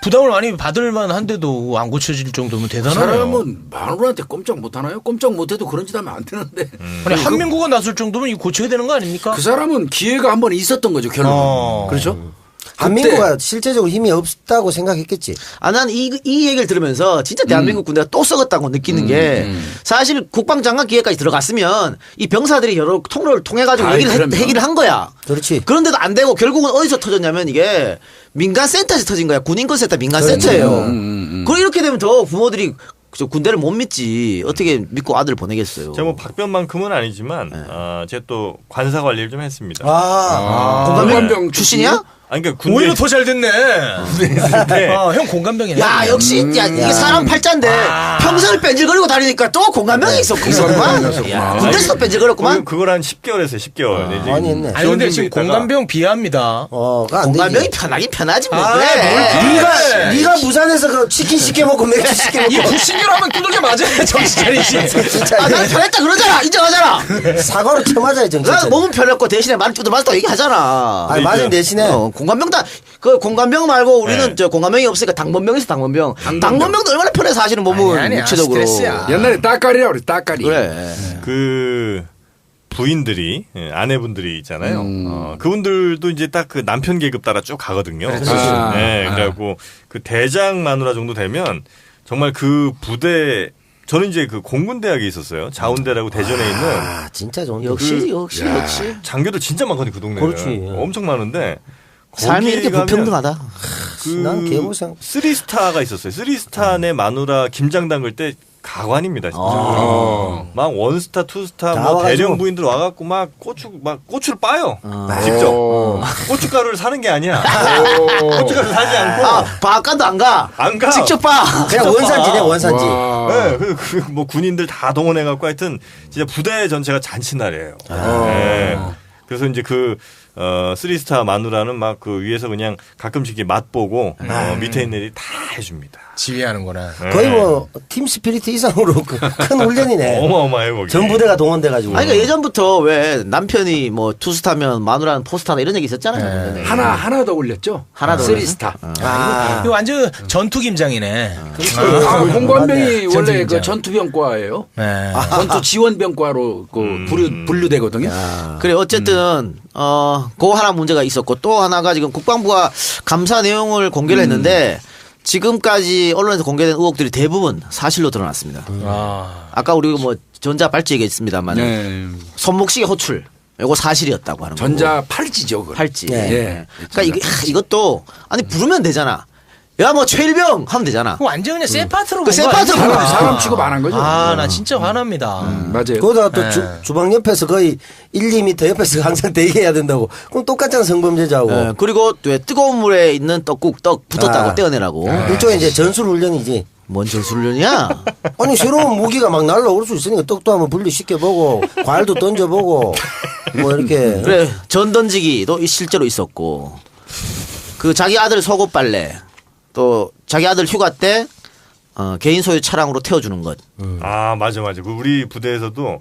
부담을 많이 받을 만한데도 안 고쳐질 정도면 대단하네요. 사람은 마누라한테 꼼짝 못하나요? 꼼짝 못해도 그런 짓 하면 안 되는데. 아니 한민구가 나설 정도면 이거 고쳐야 되는 거 아닙니까? 그 사람은 기회가 한 번 있었던 거죠 결론은. 그렇죠? 한민구가 실제적으로 힘이 없다고 생각했겠지. 난 이 얘기를 들으면서 진짜 대한민국 군대가 또 썩었다고 느끼는 게 사실 국방장관 기회까지 들어갔으면 이 병사들이 여러 통로를 통해가지고 얘기를 한 거야. 그렇지. 그런데도 안 되고 결국은 어디서 터졌냐면 이게 민간센터에서 터진 거야. 군인권센터 민간센터예요. 그리고 이렇게 되면 더 부모들이 군대를 못 믿지. 어떻게 믿고 아들을 보내겠어요. 제가 뭐 박변만큼은 아니지만 제가 또 관사 관리를 좀 했습니다. 공감병 출신이야? 아니, 그러니까 군대 오히려 더 잘 됐네. 군대 있을 때. 형 공감병이네. 야 역시 이게 사람 팔자인데 평생을 뺀질거리고 다니니까 또 공감병이 있었구만. 군대에서도 뺀질거렸구만. 그걸 한 10개월 했어요. 10개월. 많이 했네. 아니 근데 지금 공감병 비하합니다. 공감병이 편하긴 편하지 뭐. 그래. 네가 부산에서 그 치킨 시켜 먹고 맥주 시켜 먹고. 이 구신기로 하면 두들겨 맞아야 정신 차리지. 진짜. 나는 편했다 그러잖아. 인정하잖아. 사과로 쳐맞아야 정신 차려. 몸은 편했고 대신에 말을 뜯어맞았다고 얘기하잖아. 아니 맞은 대신에 공감병 그 공감병 말고 우리는 저 공감병이 없으니까 당번병 있어 당번병. 당번병도 얼마나 편해 사실은 몸은 육체적으로. 옛날에 따까리라고 그래 따까리. 그래. 그 부인들이 아내분들이 있잖아요. 그분들도 이제 딱 그 남편 계급 따라 쭉 가거든요. 그래갖고 그 대장 마누라 정도 되면 정말 그 부대 저는 이제 그 공군대학에 있었어요. 자운대라고 대전에 있는. 진짜 좋은. 역시. 장교들 진짜 많거든요. 그 동네는. 그렇지. 엄청 많은데. 삶이 이렇게 불평등하다. 난 개고생. 3스타가 있었어요. 3스타 내 마누라 김장 담글 때 가관입니다. 진짜. 막 1스타, 2스타 뭐 대령 부인들 와갖고 막 고추를 빠요. 직접. 고춧가루를 사는 게 아니야. 고춧가루 사지 않고. 바깥도 안 가. 직접 빠. 그냥 원산지네 원산지. 네, 그 뭐 군인들 다 동원해갖고 하여튼 진짜 부대 전체가 잔치날이에요. 네. 그래서 이제 그 3스타 마누라는 막 그 위에서 그냥 가끔씩 맛보고 밑에 있는 애들이 다 해줍니다. 지휘하는구나. 거의 뭐 팀 스피릿 이상으로 큰 훈련이네. 어마어마해요 거기. 전 부대가 동원돼가지고. 아니 그러니까 예전부터 왜 남편이 뭐 투스타면 마누라는 포스타다 이런 얘기 있었잖아요. 하나 더 올렸죠. 하나 더 3스타. 이거 완전 전투 김장이네. 공관병이 원래 그 전투병과예요. 전투 지원병과로 분류되거든요. 그래 어쨌든 그 하나 문제가 있었고 또 하나가 지금 국방부가 감사 내용을 공개를 했는데 지금까지 언론에서 공개된 의혹들이 대부분 사실로 드러났습니다. 아까 우리가 뭐 전자 발찌 얘기했습니다만 손목시계 호출 이거 사실이었다고 하는 거고. 전자 팔찌죠. 팔찌. 그러니까 이것도 아니 부르면 되잖아. 야 뭐 최일병 하면 되잖아. 완전 그냥 세파트로 그 세파트로 사람 취급 안 한 거죠. 나 진짜 화납니다. 맞아요. 그러다가 또 주방 옆에서 거의 1, 2m 옆에서 항상 대기해야 된다고. 그럼 똑같잖아 성범죄자하고. 그리고 왜 뜨거운 물에 있는 떡 붙었다고 떼어내라고. 일종의 이제 전술 훈련이지. 뭔 전술 훈련이야? 아니 새로운 무기가 막 날라올 수 있으니까 떡도 한번 분리시켜보고 과일도 던져보고 뭐 이렇게. 그래 전 던지기도 실제로 있었고 그 자기 아들 속옷 빨래 또 자기 아들 휴가 때 개인 소유 차량으로 태워주는 것. 맞아. 우리 부대에서도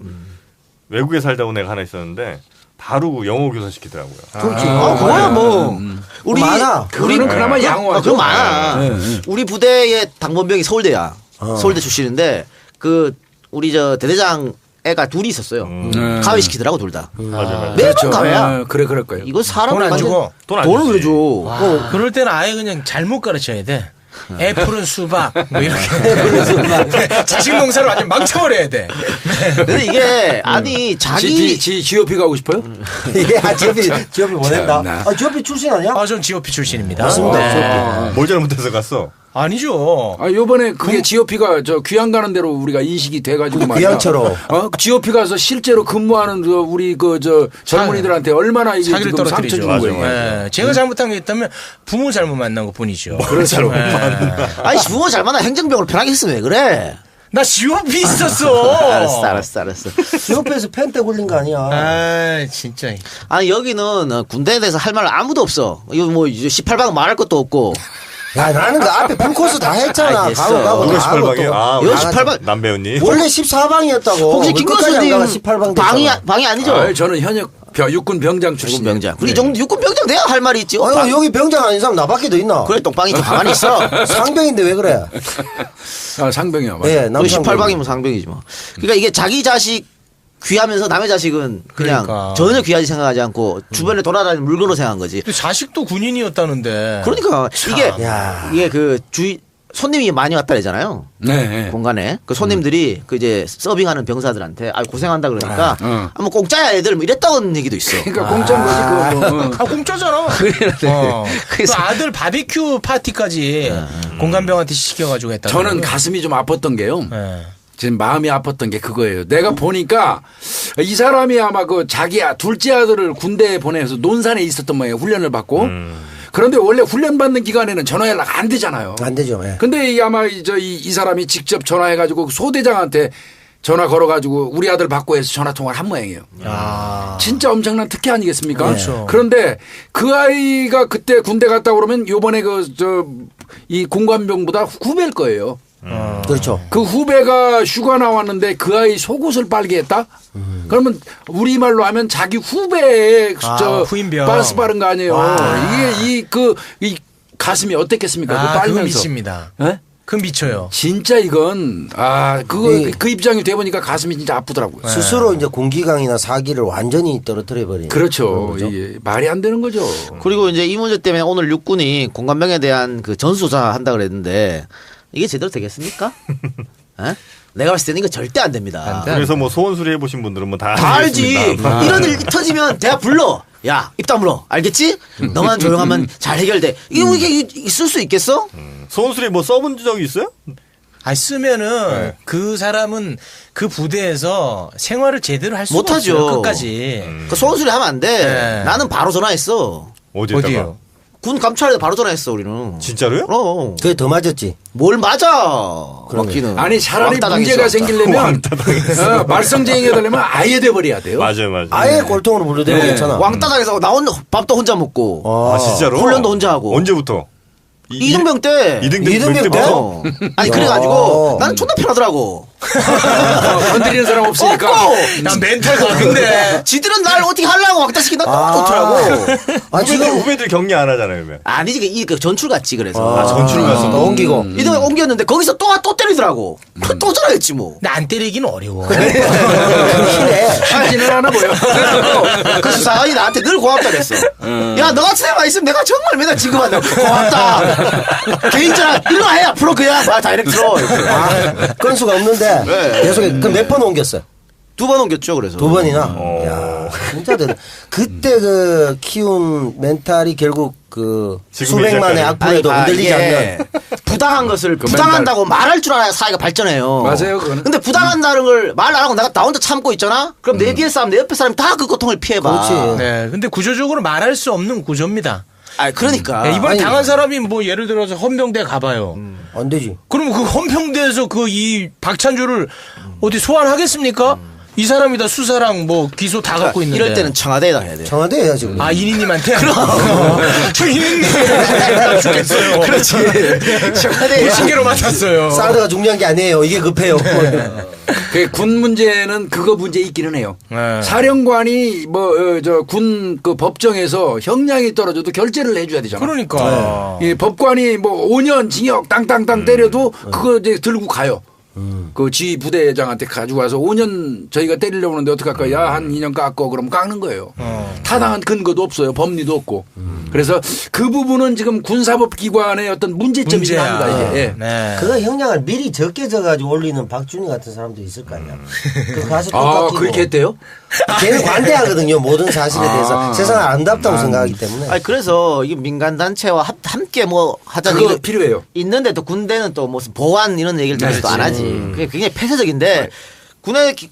외국에 살다 온 애가 하나 있었는데 바로 영어 교사 시키더라고요. 그렇지. 그거야 뭐. 우리 많아. 우리는 그나마 양호하죠. 그거 많아. 우리 부대의 당번병이 서울대야. 서울대 출신인데 그 우리 저 대대장 애가 둘이 있었어요. 가외 시키더라고 둘 다. 맞아. 매번 가외야. 그래 그럴 거예요. 이거 사람 돈 안 주고 돈을 왜 줘? 그럴 때는 아예 그냥 잘못 가르쳐야 돼. 애플은 수박 뭐 이렇게 자식 농사를 완전 망쳐버려야 돼. 근데 이게 아니 자기 GOP 가고 싶어요? 이게 GOP 보낸다. GOP 출신 아니야? 전 GOP 출신입니다. 맞습니다. 뭘 잘못해서 갔어? 아니죠. 요번에 그게 GOP가 저 귀양 가는 대로 우리가 인식이 돼가지고 말이야. 귀양처럼. GOP 가서 실제로 근무하는 우리 저 젊은이들한테 얼마나 이게 사기를 지금 상처 주는 거예요. 제가 잘못한 게 있다면 부모 잘못 만난 것 뿐이죠. 그렇죠. 아니 부모 잘 만나 행정병으로 편하게 했으면 왜 그래? 나 GOP 있었어. 알았어. GOP에서 펜때 굴린 거 아니야. 진짜. 아니 여기는 군대에 대해서 할 말 아무도 없어. 이거 뭐 18방 말할 것도 없고. 야 나는 그 앞에 풀코스 다 했잖아. 됐어. 가고 누가 다 하고 18방이에요? 또. 아, 이거 18방. 남배우님. 원래 14방이었다고. 혹시 김교수님 18방 방이 아니죠? 아, 저는 현역 육군 병장 출신. 육군 병장. 그이 정도 육군 병장 돼야 할 말이 있지. 아유 여기 병장 아닌 사람 나밖에 더 있나? 그래 똥방이 좀 가만히 있어. 상병인데 왜 그래? 아, 상병이야. 맞아. 예, 그 18방이면 상병이지 뭐. 그러니까 이게 자기 자식 귀하면서 남의 자식은 그냥 그러니까. 전혀 귀하지 생각하지 않고 주변에 돌아다니는 물건으로 생각한 거지. 근데 자식도 군인이었다는데. 그러니까 야. 이게 그 주위 손님이 많이 왔다 그러잖아요. 네. 공간에 그 손님들이 그 이제 서빙하는 병사들한테 아 고생한다 그러니까 뭐 공짜야 애들 뭐 이랬다는 얘기도 있어. 그러니까 공짜인 거지 그거. 뭐. 아 공짜잖아. 그 아들 바비큐 파티까지 공간병한테 시켜가지고 했다. 저는 가슴이 좀 아팠던 게요. 네. 지금 마음이 아팠던 게 그거예요. 내가 보니까 이 사람이 아마 그 자기 둘째 아들을 군대에 보내서 논산에 있었던 모양이에요. 훈련을 받고. 그런데 원래 훈련 받는 기간에는 전화 연락 안 되잖아요. 안 되죠. 예. 근데 이 아마 이 사람이 직접 전화해가지고 소대장한테 전화 걸어가지고 우리 아들 받고 해서 전화 통화를 한 모양이에요. 진짜 엄청난 특혜 아니겠습니까? 그렇죠. 그런데 그 아이가 그때 군대 갔다 그러면 요번에 이 공관병보다 후배일 거예요. 그렇죠. 그 후배가 휴가 나왔는데 그 아이 속옷을 빨게 했다? 그러면 우리말로 하면 자기 후배의 후임병. 바스 바른 거 아니에요. 이게 이 가슴이 어땠겠습니까? 그 그거 빨면서. 미칩니다. 예? 그 미쳐요. 진짜 이건 그 입장이 돼 보니까 가슴이 진짜 아프더라고요. 스스로 이제 공기강이나 사기를 완전히 떨어뜨려 버리는. 그렇죠. 이게 말이 안 되는 거죠. 그리고 이제 이 문제 때문에 오늘 육군이 공관병에 대한 그 전수조사 한다 그랬는데 이게 제대로 되겠습니까? 에? 내가 봤을 때는 이거 절대 안 됩니다. 그래서 뭐 소원수리 해보신 분들은 뭐 다 알지. 이런 일 터지면 대학 불러. 야, 입 다물어. 알겠지? 너만 조용하면 잘 해결돼. 이게 있을 수 있겠어? 소원수리 뭐 써본 적이 있어요? 아니 쓰면은 그 사람은 그 부대에서 생활을 제대로 할 수가 못하죠. 없어요. 끝까지. 그 소원수리 하면 안 돼. 네. 나는 바로 전화했어. 어디에다가? 어디요? 군 감찰에 바로 전화했어 우리는. 진짜로요? 그게 더 맞았지. 뭘 맞아? 먹기는. 아니 차라리 왕따 문제가 당했어, 생기려면 말썽쟁이가 되려면 아예 돼버려야 돼요. 맞아요. 아예 골통으로 불러대면 괜찮아. 왕따 당해서 나 혼자 밥도 혼자 먹고. 아 진짜로? 훈련도 혼자 하고. 언제부터? 이등병 때. 이등병 때부터? 아니 그래가지고 나는 존나 편하더라고. 건드리는 사람 없으니까. 난 멘탈 강인데. 지들은 날 어떻게 하려고 왕따 시킨다 좋더라고. 후배들 격리 안 하잖아요, 그러면. 아니지 그 전출 갔지 그래서. 전출 가서 또 옮기고. 이등병 옮겼는데 거기서 또 때리더라고. 또 전화했지 뭐. 나 안 때리긴 어려워. 쉽지는 않아 보여. 그 수사관이 나한테 늘 고맙다 그랬어. 야, 너같이 애만 있으면 내가 정말 맨날 지급한다. 고맙다. 개인 전화 일로 와야 앞으로 그냥 봐, 다이렉트로. 건수가 없는데 계속 몇 번 옮겼어요? 2번 옮겼죠, 그래서. 2번이나. 야, 진짜 대단. 그때 그 키운 멘탈이 결국 그 수백만의 악플에도 흔들리지 않는. 부당한 것을 부당한다고 말할 줄 알아야 사회가 발전해요. 맞아요, 그거는. 근데 부당한다는 걸 말 안 하고 나 혼자 참고 있잖아? 그럼 내 뒤에 사람, 내 옆에 사람이 다 그 고통을 피해봐. 그렇지. 네, 근데 구조적으로 말할 수 없는 구조입니다. 아, 그러니까. 네, 이번에 아니, 당한 사람이 뭐 예를 들어서 헌병대 가봐요. 안 되지. 그럼 그 헌병대에서 그 이 박찬주를 어디 소환하겠습니까? 이 사람이 다 수사랑 뭐 기소 다 갖고 있는데. 이럴 때는 청와대에다 해야 돼. 청와대 해야지. 그럼. 아 이니님한테? 그럼. 저 이니님 죽겠어요. 그렇지. 청와대에. 신기로 맡았어요. 사드가 중요한 게 아니에요. 이게 급해요. 군 문제는 그거 문제 있기는 해요. 네. 사령관이 군 그 법정에서 형량이 떨어져도 결재를 해줘야 되잖아. 그러니까. 이 법관이 뭐 5년 징역 땅땅땅 때려도 그거 이제 들고 가요. 그 지휘 부대장한테 가지고 와서 5년 저희가 때리려고 하는데 어떡할까? 야, 한 2년 깎고 그러면 깎는 거예요. 타당한 근거도 없어요. 법리도 없고. 그래서 그 부분은 지금 군사법기관의 어떤 문제점이긴 합니다. 이게. 예. 네. 그거 형량을 미리 적게 져가지고 올리는 박준희 같은 사람도 있을 거 아니야. 그 가서 또 깎이고. 그렇게 했대요? 걔는 관대하거든요. 모든 사실에 대해서. 세상을 아름답다고 생각하기 때문에. 아니, 그래서 이게 민간단체와 함께 뭐 하자는 그거 얘기 필요해요. 있는데 또 군대는 또 무슨 보안 이런 얘기를 들어서 안 하지. 그게 굉장히 폐쇄적인데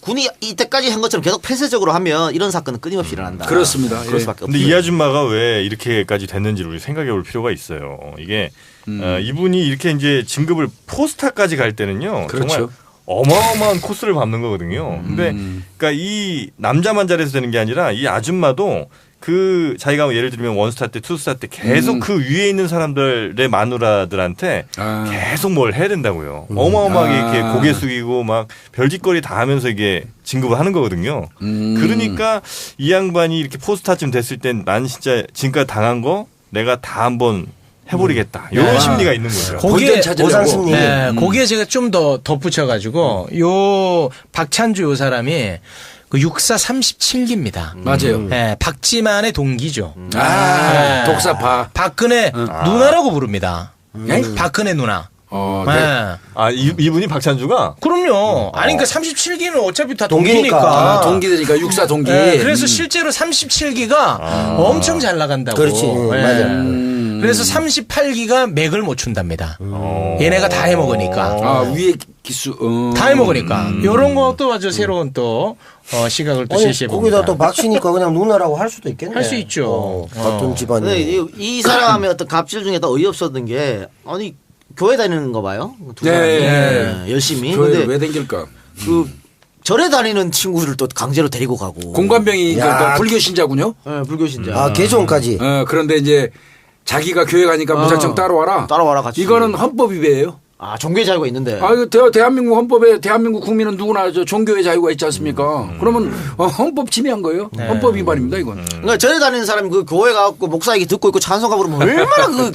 군이 이때까지 한 것처럼 계속 폐쇄적으로 하면 이런 사건은 끊임없이 일어난다. 그렇습니다. 그럴 예. 수밖에 근데 없죠. 이 아줌마가 왜 이렇게까지 됐는지를 우리 생각해 볼 필요가 있어요. 이게 이분이 이렇게 이제 진급을 포스타까지 갈 때는요. 그렇죠. 정말 어마어마한 코스를 밟는 거거든요. 근데 그러니까 이 남자만 잘해서 되는 게 아니라 이 아줌마도 그 자기가 뭐 예를 들면 원스타 때 투스타 때 계속 그 위에 있는 사람들의 마누라들한테 계속 뭘 해야 된다고요. 어마어마하게 이렇게 고개 숙이고 막 별짓거리 다 하면서 이게 진급을 하는 거거든요. 그러니까 이 양반이 이렇게 포스타쯤 됐을 땐 난 진짜 지금까지 당한 거 내가 다 한번 해버리겠다. 이런 심리가 있는 거죠. 거기에 보상 심리. 거기에 제가 좀 더 덧붙여가지고 요 박찬주 요 사람이 그 육사 37기입니다. 맞아요. 네, 박지만의 동기죠. 독사파. 박근혜 누나라고 부릅니다. 박근혜 누나. 네. 이분이 박찬주가? 그럼요. 아니, 그러니까 37기는 어차피 다 동기니까. 동기니까. 동기들이니까 육사 동기. 그래서 실제로 37기가 엄청 잘 나간다고. 그렇지. 맞아요. 그래서 38기가 맥을 못 춘답니다. 얘네가 다 해먹으니까. 위에 기수. 다 해먹으니까. 이런 것도 아주 새로운 또 시각을 또 제시해 봅니다. 거기다 또 박씨니까 그냥 누나라고 할 수도 있겠네. 할 수 있죠. 같은 집안이. 근데 이 사람의 어떤 갑질 중에 더 어이없었던 게 아니 교회 다니는 거 봐요. 두 사람이 열심히. 교회 왜 댕길까? 그 절에 다니는 친구를 또 강제로 데리고 가고. 공관병이 그러니까 불교 신자군요. 네, 불교 신자. 개종까지. 그런데 이제 자기가 교회 가니까 무작정 따라와라. 따라와라 같이. 이거는 헌법 위배예요. 종교의 자유가 있는데. 이거 대한민국 헌법에 대한민국 국민은 누구나 종교의 자유가 있지 않습니까? 그러면 헌법 침해한 거예요. 헌법 위반입니다, 이건. 그러니까 절에 다니는 사람이 그 교회 가고 목사 얘기 듣고 있고 찬송가 부르면 얼마나 그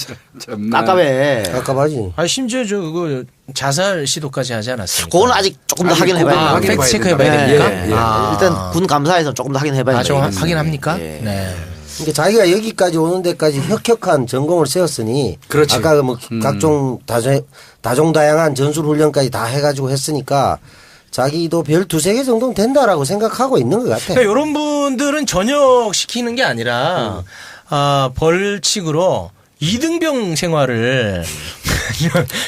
깝깝해. 깝깝하지. 심지어 그거 자살 시도까지 하지 않았습니까? 그거는 아직 조금 더 확인해봐야 돼요. 팩트 체크 해봐야 됩니까? 일단 군 감사에서 조금 더 확인해봐야 돼요. 확인합니까? 네. 그러니까 자기가 여기까지 오는 데까지 혁혁한 전공을 세웠으니 그렇지. 아까 뭐 각종 다종다양한 전술훈련까지 다 해가지고 했으니까 자기도 별 두세 개 정도는 된다라고 생각하고 있는 것 같아. 그러니까 이런 분들은 전역 시키는 게 아니라 벌칙으로 이등병 생활을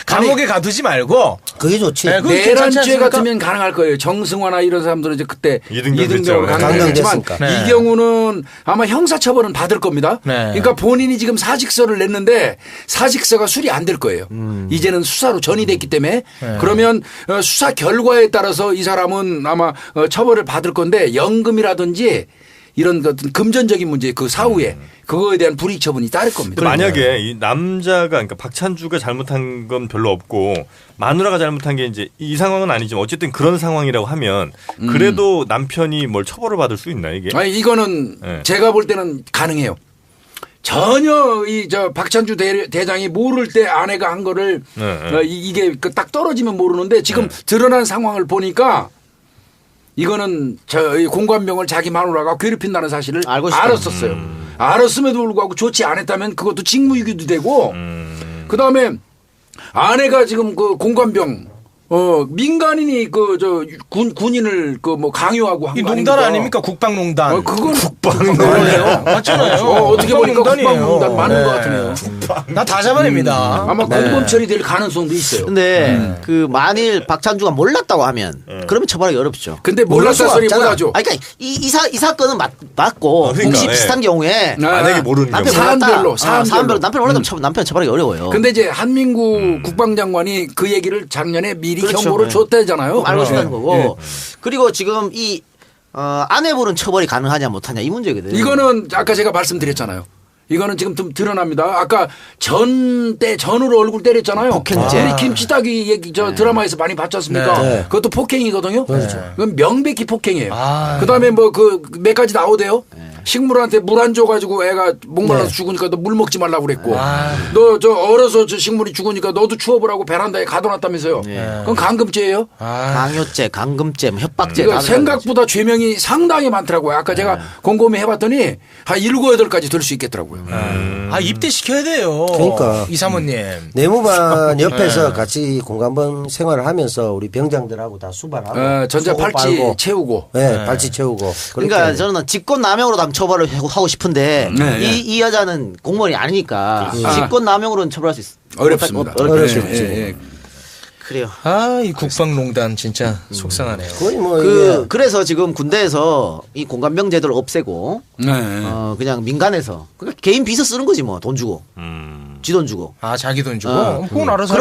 감옥에 가두지 말고 그게 좋지. 네, 내란죄 같으면 가능할 거예요. 정승화나 이런 사람들은 이제 그때 이등병으로 강행했지만 네. 이 경우는 아마 형사처벌은 받을 겁니다. 네. 그러니까 본인이 지금 사직서를 냈는데 사직서가 수리 안 될 거예요. 이제는 수사로 전이됐기 때문에 그러면 수사 결과에 따라서 이 사람은 아마 처벌을 받을 건데 연금이라든지 이런 어떤 금전적인 문제 그 사후에 그거에 대한 불이익 처분이 따를 겁니다. 만약에 이 남자가 그러니까 박찬주가 잘못한 건 별로 없고 마누라가 잘못한 게 이제 이 상황은 아니지만 어쨌든 그런 상황이라고 하면 그래도 남편이 뭘 처벌을 받을 수 있나 이게? 아니 이거는 제가 볼 때는 가능해요. 전혀 박찬주 대장이 모를 때 아내가 한 거를 이게 딱 떨어지면 모르는데 지금 드러난 상황을 보니까 이거는 공관병을 자기 마누라가 괴롭힌다는 사실을 알았었어요. 알았음에도 불구하고 조치 안 했다면 그것도 직무유기도 되고 그다음에 아내가 지금 그 공관병 민간인이 군인을 뭐 강요하고 한 거 아닙니까? 농단 아닙니까? 국방농단. 그건 국방농단이에요. 맞잖아요. 어떻게 보니까 국방농단 맞는 것 같으네요. 나 다 잡아냅니다. 아마 공범 처리될 가능성도 있어요. 근데 그 만일 박찬주가 몰랐다고 하면 그러면 처벌하기 어렵죠. 근데 몰랐다 소리 못하죠. 그러니까 이 사건은 맞고 혹시 비슷한 경우에 만약에 모르는 남편 사안별로 남편 몰랐다면 남편 처벌하기 어려워요. 근데 이제 한민구 국방장관이 그 얘기를 작년에 미리 경고를 줬다잖아요. 알고 있다는 거고. 그리고 지금 이 아내분은 처벌이 가능하냐 못하냐 이 문제거든요. 이거는 아까 제가 말씀드렸잖아요. 이거는 지금 좀 드러납니다. 아까 전으로 얼굴 때렸잖아요. 폭행죄. 우리 김치닭이 얘기 드라마에서 많이 봤지 않습니까? 네. 그것도 폭행이거든요. 그렇죠. 그건 명백히 폭행이에요. 그다음에 뭐 몇 가지 나오대요. 식물한테 물 안 줘가지고 애가 목말라서 죽으니까 너 물 먹지 말라고 그랬고 너 얼어서 식물이 죽으니까 너도 추워보라고 베란다에 가둬놨다면서요. 그건 강금죄예요. 강요죄, 강금죄, 협박죄. 그러니까 생각보다 죄명이 상당히 많더라고요. 아까 제가 곰곰이 해봤더니 한 7, 8가지 될 수 있겠더라고요. 입대시켜야 돼요. 그러니까. 이사모님. 내무반 옆에서 같이 공관번 생활을 하면서 우리 병장들하고 다 수발하고 전자 팔찌 채우고. 네, 팔찌 채우고. 그러니까 저는 직권남용으로 처벌을 하고 싶은데 이 여자는 공무원이 아니니까 직권남용으로는 처벌할 수 있어요. 어렵습니다. 어렵습니다. 그래요. 이 국방농단 진짜 속상하네요. 거의 뭐 그래서 지금 군대에서 이 공관병 제도를 없애고 그냥 민간에서 그러니까 개인 비서 쓰는 거지 뭐 돈 주고 지 돈 주고 자기 돈 주고 그건 알아서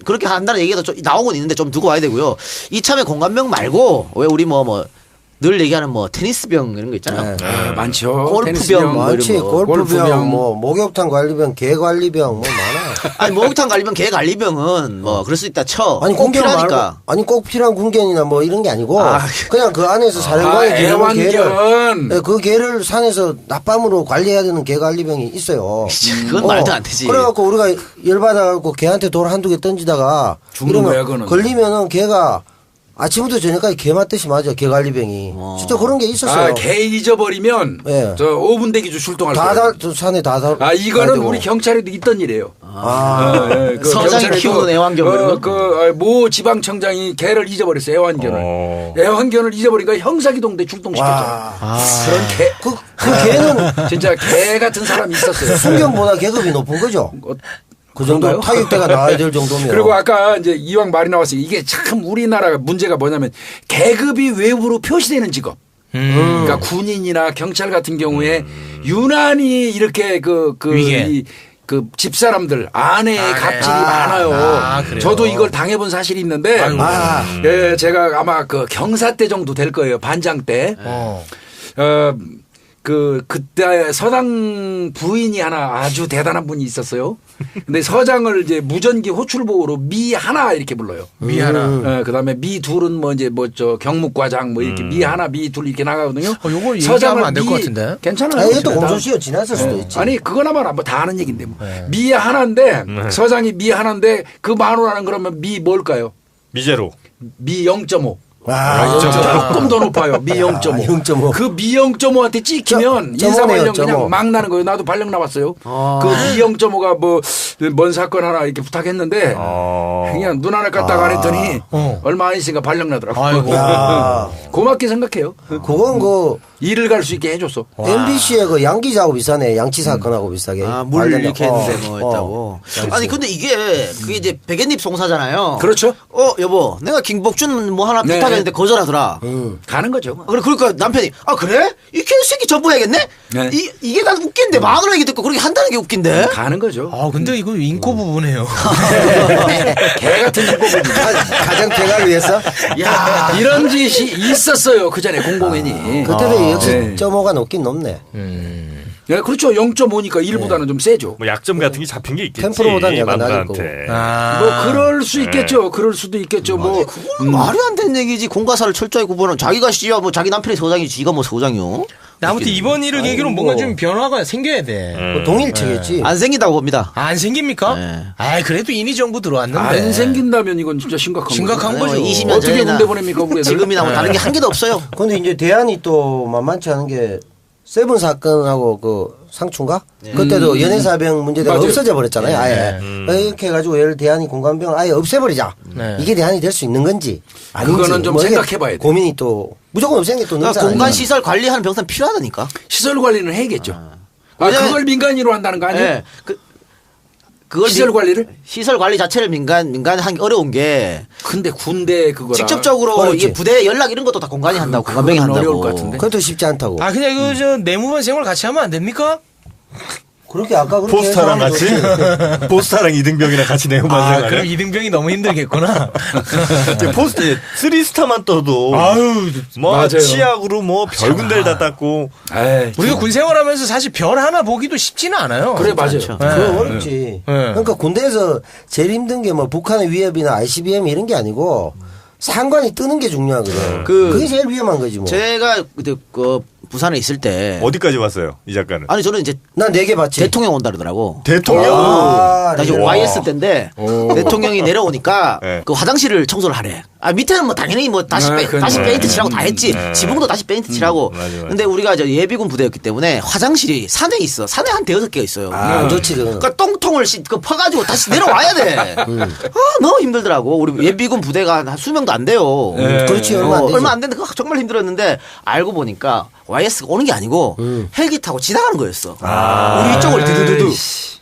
그렇게 한다는 얘기가 좀 나오곤 있는데 좀 두고 와야 되고요. 이참에 공관병 말고 왜 우리 뭐 늘 얘기하는 뭐 테니스병 이런 거 있잖아요. 많죠. 골프병 테니스병. 뭐 많지. 이런 거. 골프병, 뭐 목욕탕 관리병, 개 관리병 뭐 많아. 아니 목욕탕 관리병, 개 관리병은 뭐 그럴 수 있다 쳐. 아니 꼭 군견 필요하니까. 말고 아니 꼭 필요한 군견이나 뭐 이런 게 아니고 그냥 그 안에서 사령관이 기르는 개를 애완견. 그 개를 산에서 낮밤으로 관리해야 되는 개 관리병이 있어요. 그건 말도 안 되지. 그래갖고 우리가 열받아갖고 개한테 돌 한두 개 던지다가 죽는 거야, 그거는. 걸리면은 개가 아침부터 저녁까지 개 맞듯이 맞아. 개 관리병이. 진짜 그런 게 있었어요. 개 잊어버리면 예. 저 5분 대기조 출동할 거예요. 저 산에 다 이거는 우리 경찰에도 있던 일이에요. 서장이 경찰에도 키우는 애완견 그런 거? 모 지방청장이 개를 잊어버렸어요. 애완견을. 애완견을 잊어버리니까 형사기동대 출동시켰죠. 그런 개. 그 개는 진짜 개 같은 사람이 있었어요. 순경보다 계급이 높은 거죠. 그 정도 그런가요? 타격대가 나와야 될 정도면. 그리고 아까 이제 이왕 말이 나왔어요. 이게 참 우리나라가 문제가 뭐냐면 계급이 외부로 표시되는 직업. 그러니까 군인이나 경찰 같은 경우에 유난히 이렇게 그 집사람들 아내의 갑질이 많아요. 저도 이걸 당해본 사실이 있는데 예, 제가 아마 그 경사 때 정도 될 거예요. 반장 때. 그때 서당 부인이 하나 아주 대단한 분이 있었어요. 근데 서장을 이제 무전기 호출보호로 미 하나 이렇게 불러요. 미 하나. 그 다음에 미 둘은 뭐 이제 뭐 저 경무과장 뭐 이렇게 미 하나 미 둘 이렇게 나가거든요. 요걸 얘기하면 안 될 것 같은데. 괜찮아요. 이것도 공소시효 지났을 수도 있지. 아니 그거나마 뭐 다 아는 얘기인데 뭐. 미 하나인데 서장이 미 하나인데 그 만호라는 그러면 미 뭘까요? 미제로. 미 0.5. 아, 조금 더 높아요. 미 0.5. 0.5. 그 미 0.5한테 찍히면 인사발령 그냥 막 나는 거예요. 나도 발령 나왔어요. 그 미 0.5가 뭐 뭔 사건 하나 이렇게 부탁했는데 그냥 눈 하나 깠다가 안 했더니 얼마 안 있으니까 발령 나더라고요. 고맙게 생각해요. 그건 일을 갈 수 있게 해줬어. MBC의 그 양기자하고 비슷하네. 양치 사건하고 비슷하게. 물 이렇게 했는데 뭐 했다고. 아니 근데 그게 이제 백엔잎 송사잖아요. 그렇죠. 여보 내가 김복준 뭐 하나 부탁했는데 거절하더라. 가는 거죠. 그러니까 남편이 그래? 이 개새끼 전부해야겠네? 네. 이게 난 웃긴데 마누라 얘기 듣고 그렇게 한다는 게 웃긴데? 가는 거죠. 근데 이거 인코 부분이에요. 개 같은 인꼬부분. 가정 개가 위해서? 야 이런 짓이 있었어요. 그 전에 공공연히. 그때도 역시 0.5가 높긴 높네. 네, 그렇죠. 0.5니까 1보다는 좀 세죠. 뭐 약점 같은 게 잡힌 게 있겠지. 10%보다는 약간 남자한테. 뭐 그럴 수 있겠죠. 그럴 수도 있겠죠. 뭐 말이 안 되는 얘기지. 공과사를 철저히 구분은 자기가 씨야 뭐 자기 남편이 서장이지 지가 뭐 서장이요? 아무튼 이번 일을 계기로 뭔가 좀 변화가 생겨야 돼. 동일체겠지. 안 생긴다고 봅니다. 안 생깁니까? 그래도 이미 정부 들어왔는데. 안 생긴다면 이건 진짜 심각한 거죠. 20년 어떻게 전이나 군대 보냅니까? 우리 애들? 지금이나 뭐 다른 게 한 개도 없어요. 근데 이제 대안이 또 만만치 않은 게 세븐 사건하고 그 상춘가? 그때도 연애사병 문제대로 맞아요. 없어져 버렸잖아요. 아예. 이렇게 해가지고 얘를 대안이 공감병을 아예 없애버리자. 이게 대안이 될 수 있는 건지 아닌지. 그거는 좀 뭐 이게 생각해봐야 돼. 고민이 또 무조건 없애는 게 또 그러니까 능사 공간 아니야. 시설 관리하는 병사는 필요하다니까. 시설 관리는 해야겠죠. 왜냐면- 그걸 민간인으로 한다는 거 아니에요? 네. 그걸 시설 관리를? 시설 관리 자체를 민간이 하기 어려운 게 근데 군대 그거랑 직접적으로 그렇지. 이게 부대 연락 이런 것도 다 공간이 한다고 공간병이 그건 한다고. 어려울 것 같은데. 그것도 쉽지 않다고. 그냥 이거 저 내무반 생활 같이 하면 안 됩니까? 그렇게 아까 그렇게 포스타랑 해서 하면 같이 포스타랑 이등병이랑 같이 내고만 생활해. 그럼 이등병이 너무 힘들겠구나. 포스타 3스타만 떠도 뭐 맞아요. 치약으로 뭐 별군데를 다 닦고. 에이, 우리가 군 생활하면서 사실 별 하나 보기도 쉽지는 않아요. 그래 맞아요. 그거 어렵지. 그러니까 군대에서 제일 힘든 게 뭐 북한의 위협이나 ICBM 이런 게 아니고 상관이 뜨는 게 중요하거든. 그게 제일 위험한 거지 뭐. 제가 그때 부산에 있을 때 어디까지 왔어요, 이 작가는? 아니 저는 이제 난 4개 봤지. 대통령 온다 그러더라고. 대통령? 나 지금 YS 때인데 대통령이 내려오니까 네. 그 화장실을 청소를 하래. 밑에는 뭐 당연히 뭐 다시 다시 페인트 칠하고 다 했지. 지붕도 다시 페인트 칠하고. 맞아. 근데 우리가 이제 예비군 부대였기 때문에 화장실이 산에 있어. 산에 한 5-6개가 있어요. 안 좋지 그건. 그러니까 똥통을 퍼가지고 다시 내려와야 돼. 너무 힘들더라고. 우리 예비군 부대가 한 수명도 안 돼요. 그렇지 얼마 안 되지. 얼마 안 됐는데 그거 정말 힘들었는데 알고 보니까 YS가 오는 게 아니고 헬기 타고 지나가는 거였어. 우리 이쪽을 두두두두.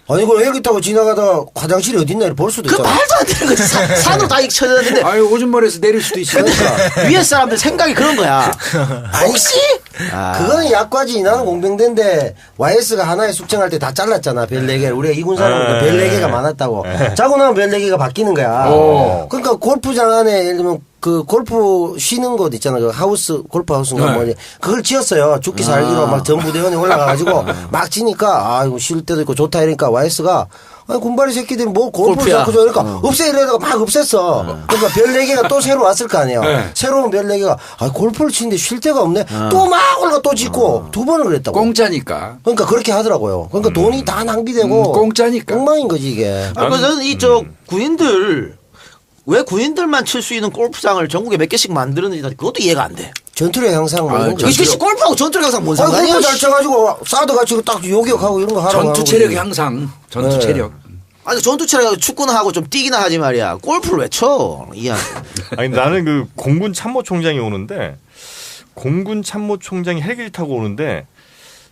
아니 그 헬기 타고 지나가다 화장실이 어딨나 볼 수도 그 있잖아. 말도 안 되는 거지. 산으로 다 쳐졌는데 아유 오줌머리에서 내릴 수도 있으니까. 위에 사람들 생각이 그런 거야. 혹시? 그거는 약과지. 나는 공병대인데 YS가 하나에 숙청할 때 다 잘랐잖아. 별 4개. 우리가 이군 사람은 별 4개가 많았다고. 자고 나면 별 4개가 바뀌는 거야. 그러니까 골프장 안에 예를 들면 그 골프 쉬는 곳 있잖아요. 그 하우스 골프 하우스인가 네. 뭐지. 그걸 지었어요. 죽기 살기로 막 전부대원이 올라가가지고 막 치니까 아 이거 쉴 때도 있고 좋다 이러니까 YS가 아니 군발이 새끼들이 뭐 골프를 자꾸 줘 그러니까 없애 이러다가 막 없앴어. 그러니까 별 4개가 또 새로 왔을 거 아니에요. 네. 새로운 별 4개가 아 골프를 치는데 쉴 데가 없네. 또 막 올라가 또 짓고 2번을 그랬다고. 공짜니까. 그러니까 그렇게 하더라고요. 그러니까 돈이 다 낭비되고 공짜니까. 엉망인 거지 이게. 그래서 이저 군인들 왜 군인들만 칠 수 있는 골프장을 전국에 몇 개씩 만드는지 그것도 이해가 안 돼. 전투력 향상 뭐 이런 거. 이게 골프하고 전투력 향상 뭔 상관이야? 골프 잘 쳐가지고 사드 갖추고 딱 요격하고 이런 거 하라고. 전투 체력 향상. 전투 체력. 아니 전투 체력 축구나 하고 좀 뛰기나 하지 말이야. 골프를 왜 쳐? 이해. 아니 나는 그 공군 참모총장이 오는데 공군 참모총장이 헬기를 타고 오는데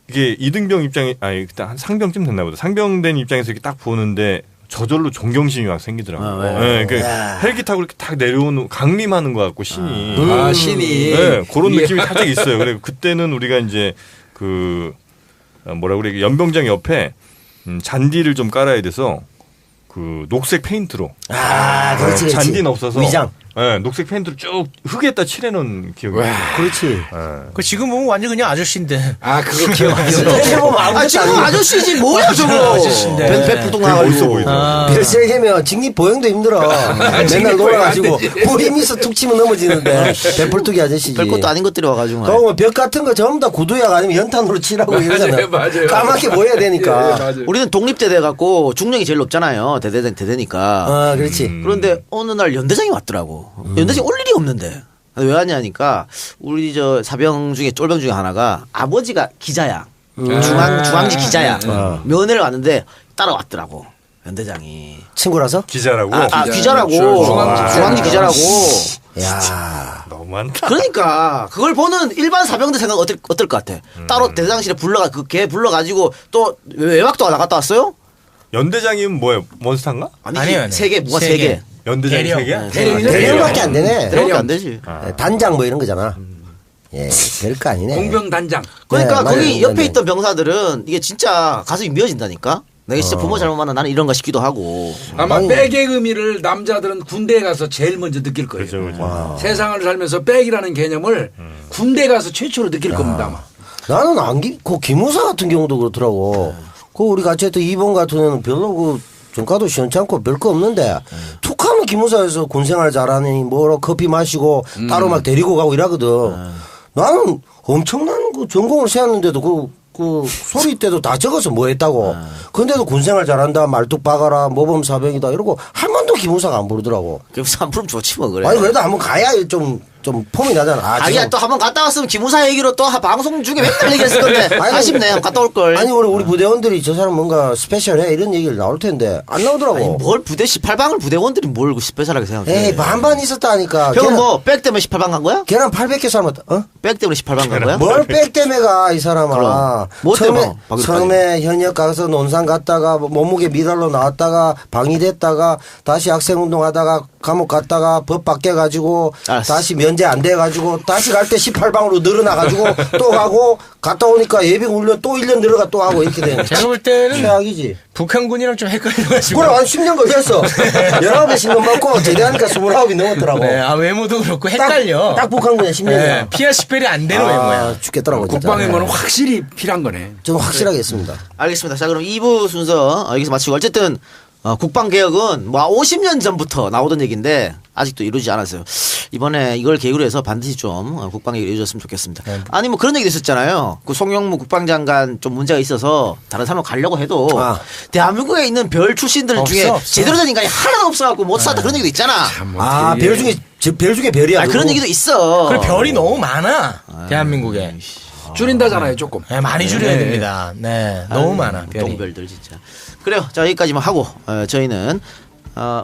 이게 이등병 입장이 아니 그때 한 상병쯤 됐나 보다. 상병된 입장에서 이렇게 딱 보는데 저절로 존경심이 막 생기더라고요. 네, 그 헬기 타고 이렇게 딱 내려오는 강림하는 것 같고 신이. 신이. 네, 그런 느낌이 살짝 있어요. 그래 그때는 우리가 이제 그 뭐라 그래 연병장 옆에 잔디를 좀 깔아야 돼서 그 녹색 페인트로. 아, 그렇지. 잔디는 없어서. 위장. 네, 녹색 페인트로 쭉 흙에다 칠해놓은 기억이 나요. 그렇지. 네. 그 지금 보면 완전 그냥 아저씨인데. 아 그거 기억 안 아 지금 아저씨지 뭐야 저거. 아저씨인데. 배풀동 멋있어 나가지고. 보이죠. 별세 개면 직립 보행도 힘들어. 맨날 놀아가지고 뭐 힘있어 툭 치면 넘어지는데 배풀뚝이 아저씨지. 별것도 아닌 것들이 와가지고. 그거 벽 같은 거 전부 다 구두약 아니면 연탄으로 칠하고 이러잖아. 맞아요. 까맣게 보여야 되니까. 맞아요. 우리는 독립대대 갖고 중령이 제일 높잖아요. 대대니까. 아, 그렇지. 그런데 어느 날 연대장이 왔더라고. 연대장이 올 일이 없는데. 왜 왔냐니까 우리 저 사병 중에 쫄병 중에 하나가 아버지가 기자야. 중앙지 기자야. 면회를 왔는데 따라왔더라고. 연대장이. 친구라서? 기자라고. 기자라고. 중앙지 기자라고. 야 너무한다. 그러니까 그걸 보는 일반 사병들 생각 어떨 것 같아. 따로 대장실에 그 걔 불러가지고 또 외박도 나갔다 왔어요? 연대장이면 뭐예요? 몬스타인가? 아니요. 세 개, 뭐가 세 개. 연대장이 대령. 3개야? 대령밖에 안 되네. 대령밖에 안 되지. 단장 뭐 이런 거잖아. 예, 별거 아니네. 공병단장. 그러니까 네, 거기 맞아요. 옆에 네. 있던 병사들은 이게 진짜 가슴이 미어진다니까. 내가 진짜 부모 잘못 만나 나는 이런가 싶기도 하고. 아마 아니, 백의 의미를 남자들은 군대에 가서 제일 먼저 느낄 거예요. 그렇죠, 그렇죠. 세상을 살면서 백이라는 개념을 군대 가서 최초로 느낄 겁니다. 아마. 나는 그 기무사 같은 경우도 그렇더라고. 그 우리 같이 했던 2번 같은 애는 별로 그 전과도 시원찮고 별거 없는데 툭 하면 기무사에서 군생활 잘하니 뭐로 커피 마시고 따로 막 데리고 가고 이러거든. 나는 엄청난 그 전공을 세웠는데도 그 소리 때도 다 적어서 뭐 했다고. 근데도 군생활 잘한다, 말뚝 박아라, 모범 사병이다 이러고 한 번도 기무사가 안 부르더라고. 기무사 안 부르면 좋지 뭐 그래. 아니 그래도 한번 가야 좀 폼이 나잖아. 아, 자기야 지금. 또 한번 갔다 왔으면 기무사 얘기로 또 방송 중에 맨날 얘기했을 건데 아쉽네. 한번 갔다 올 걸. 아니 우리 부대원들이 저 사람 뭔가 스페셜해 이런 얘기를 나올 텐데 안 나오더라고. 아니, 뭘 부대 18방을 부대원들이 뭘 스페셜하게 생각해. 에이 반반 있었다니까. 형은 뭐 백 때문에 18방 간 거야? 걔랑 800개 사람 어? 백 때문에 18방 간 거야? 뭘 백 때문에 가 이 사람아. 그럼. 뭐 때문에? 처음에 현역 가서 논산 갔다가 몸무게 미달로 나왔다가 방위됐다가 다시 학생운동하다가 감옥 갔다가 법 바뀌어가지고 알았어. 다시 면제 안 돼가지고 다시 갈 때 18방으로 늘어나가지고 또 가고 갔다 오니까 예비군훈련 또 1년 늘어가 또 하고 이렇게 되는 제가 볼 때는 최악이지. 북한군이랑 좀 헷갈려가지고. 그래 한 10년 걸렸어. 19에 신경 받고 제대하니까 29이 넘었더라고. 네, 외모도 그렇고 헷갈려. 딱 북한군에 10년이야. 네, 피아 식별이 안 되는 외모야. 죽겠더라고. 진짜. 국방의무는 확실히 필요한 거네. 좀 확실하게 했습니다. 알겠습니다. 자 그럼 2부 순서 여기서 마치고 어쨌든 국방개혁은 뭐 50년 전부터 나오던 얘기인데 아직도 이루어지지 않았어요. 이번에 이걸 계기로 해서 반드시 좀 국방개혁이 이루어졌으면 좋겠습니다. 아니 뭐 그런 얘기도 있었잖아요. 그 송영무 국방장관 좀 문제가 있어서 다른 사람으로 가려고 해도 대한민국에 있는 별 출신들 중에 제대로 된 인간이 하나도 없어갖고 못 살았다 그런 얘기도 있잖아. 아, 별 중에 별이야. 그런 얘기도 있어. 그리고 별이 너무 많아. 대한민국에. 줄인다잖아요, 조금. 네, 많이 줄여야 됩니다. 네, 너무 많아. 별이. 동별들 진짜. 그래요. 자 여기까지만 하고 저희는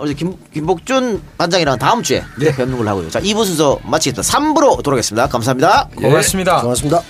우리 김복준 반장이랑 다음 주에 뵙는 걸로 하고요. 자 2부 순서 마치겠습니다. 3부로 돌아오겠습니다. 감사합니다. 고맙습니다. 고맙습니다.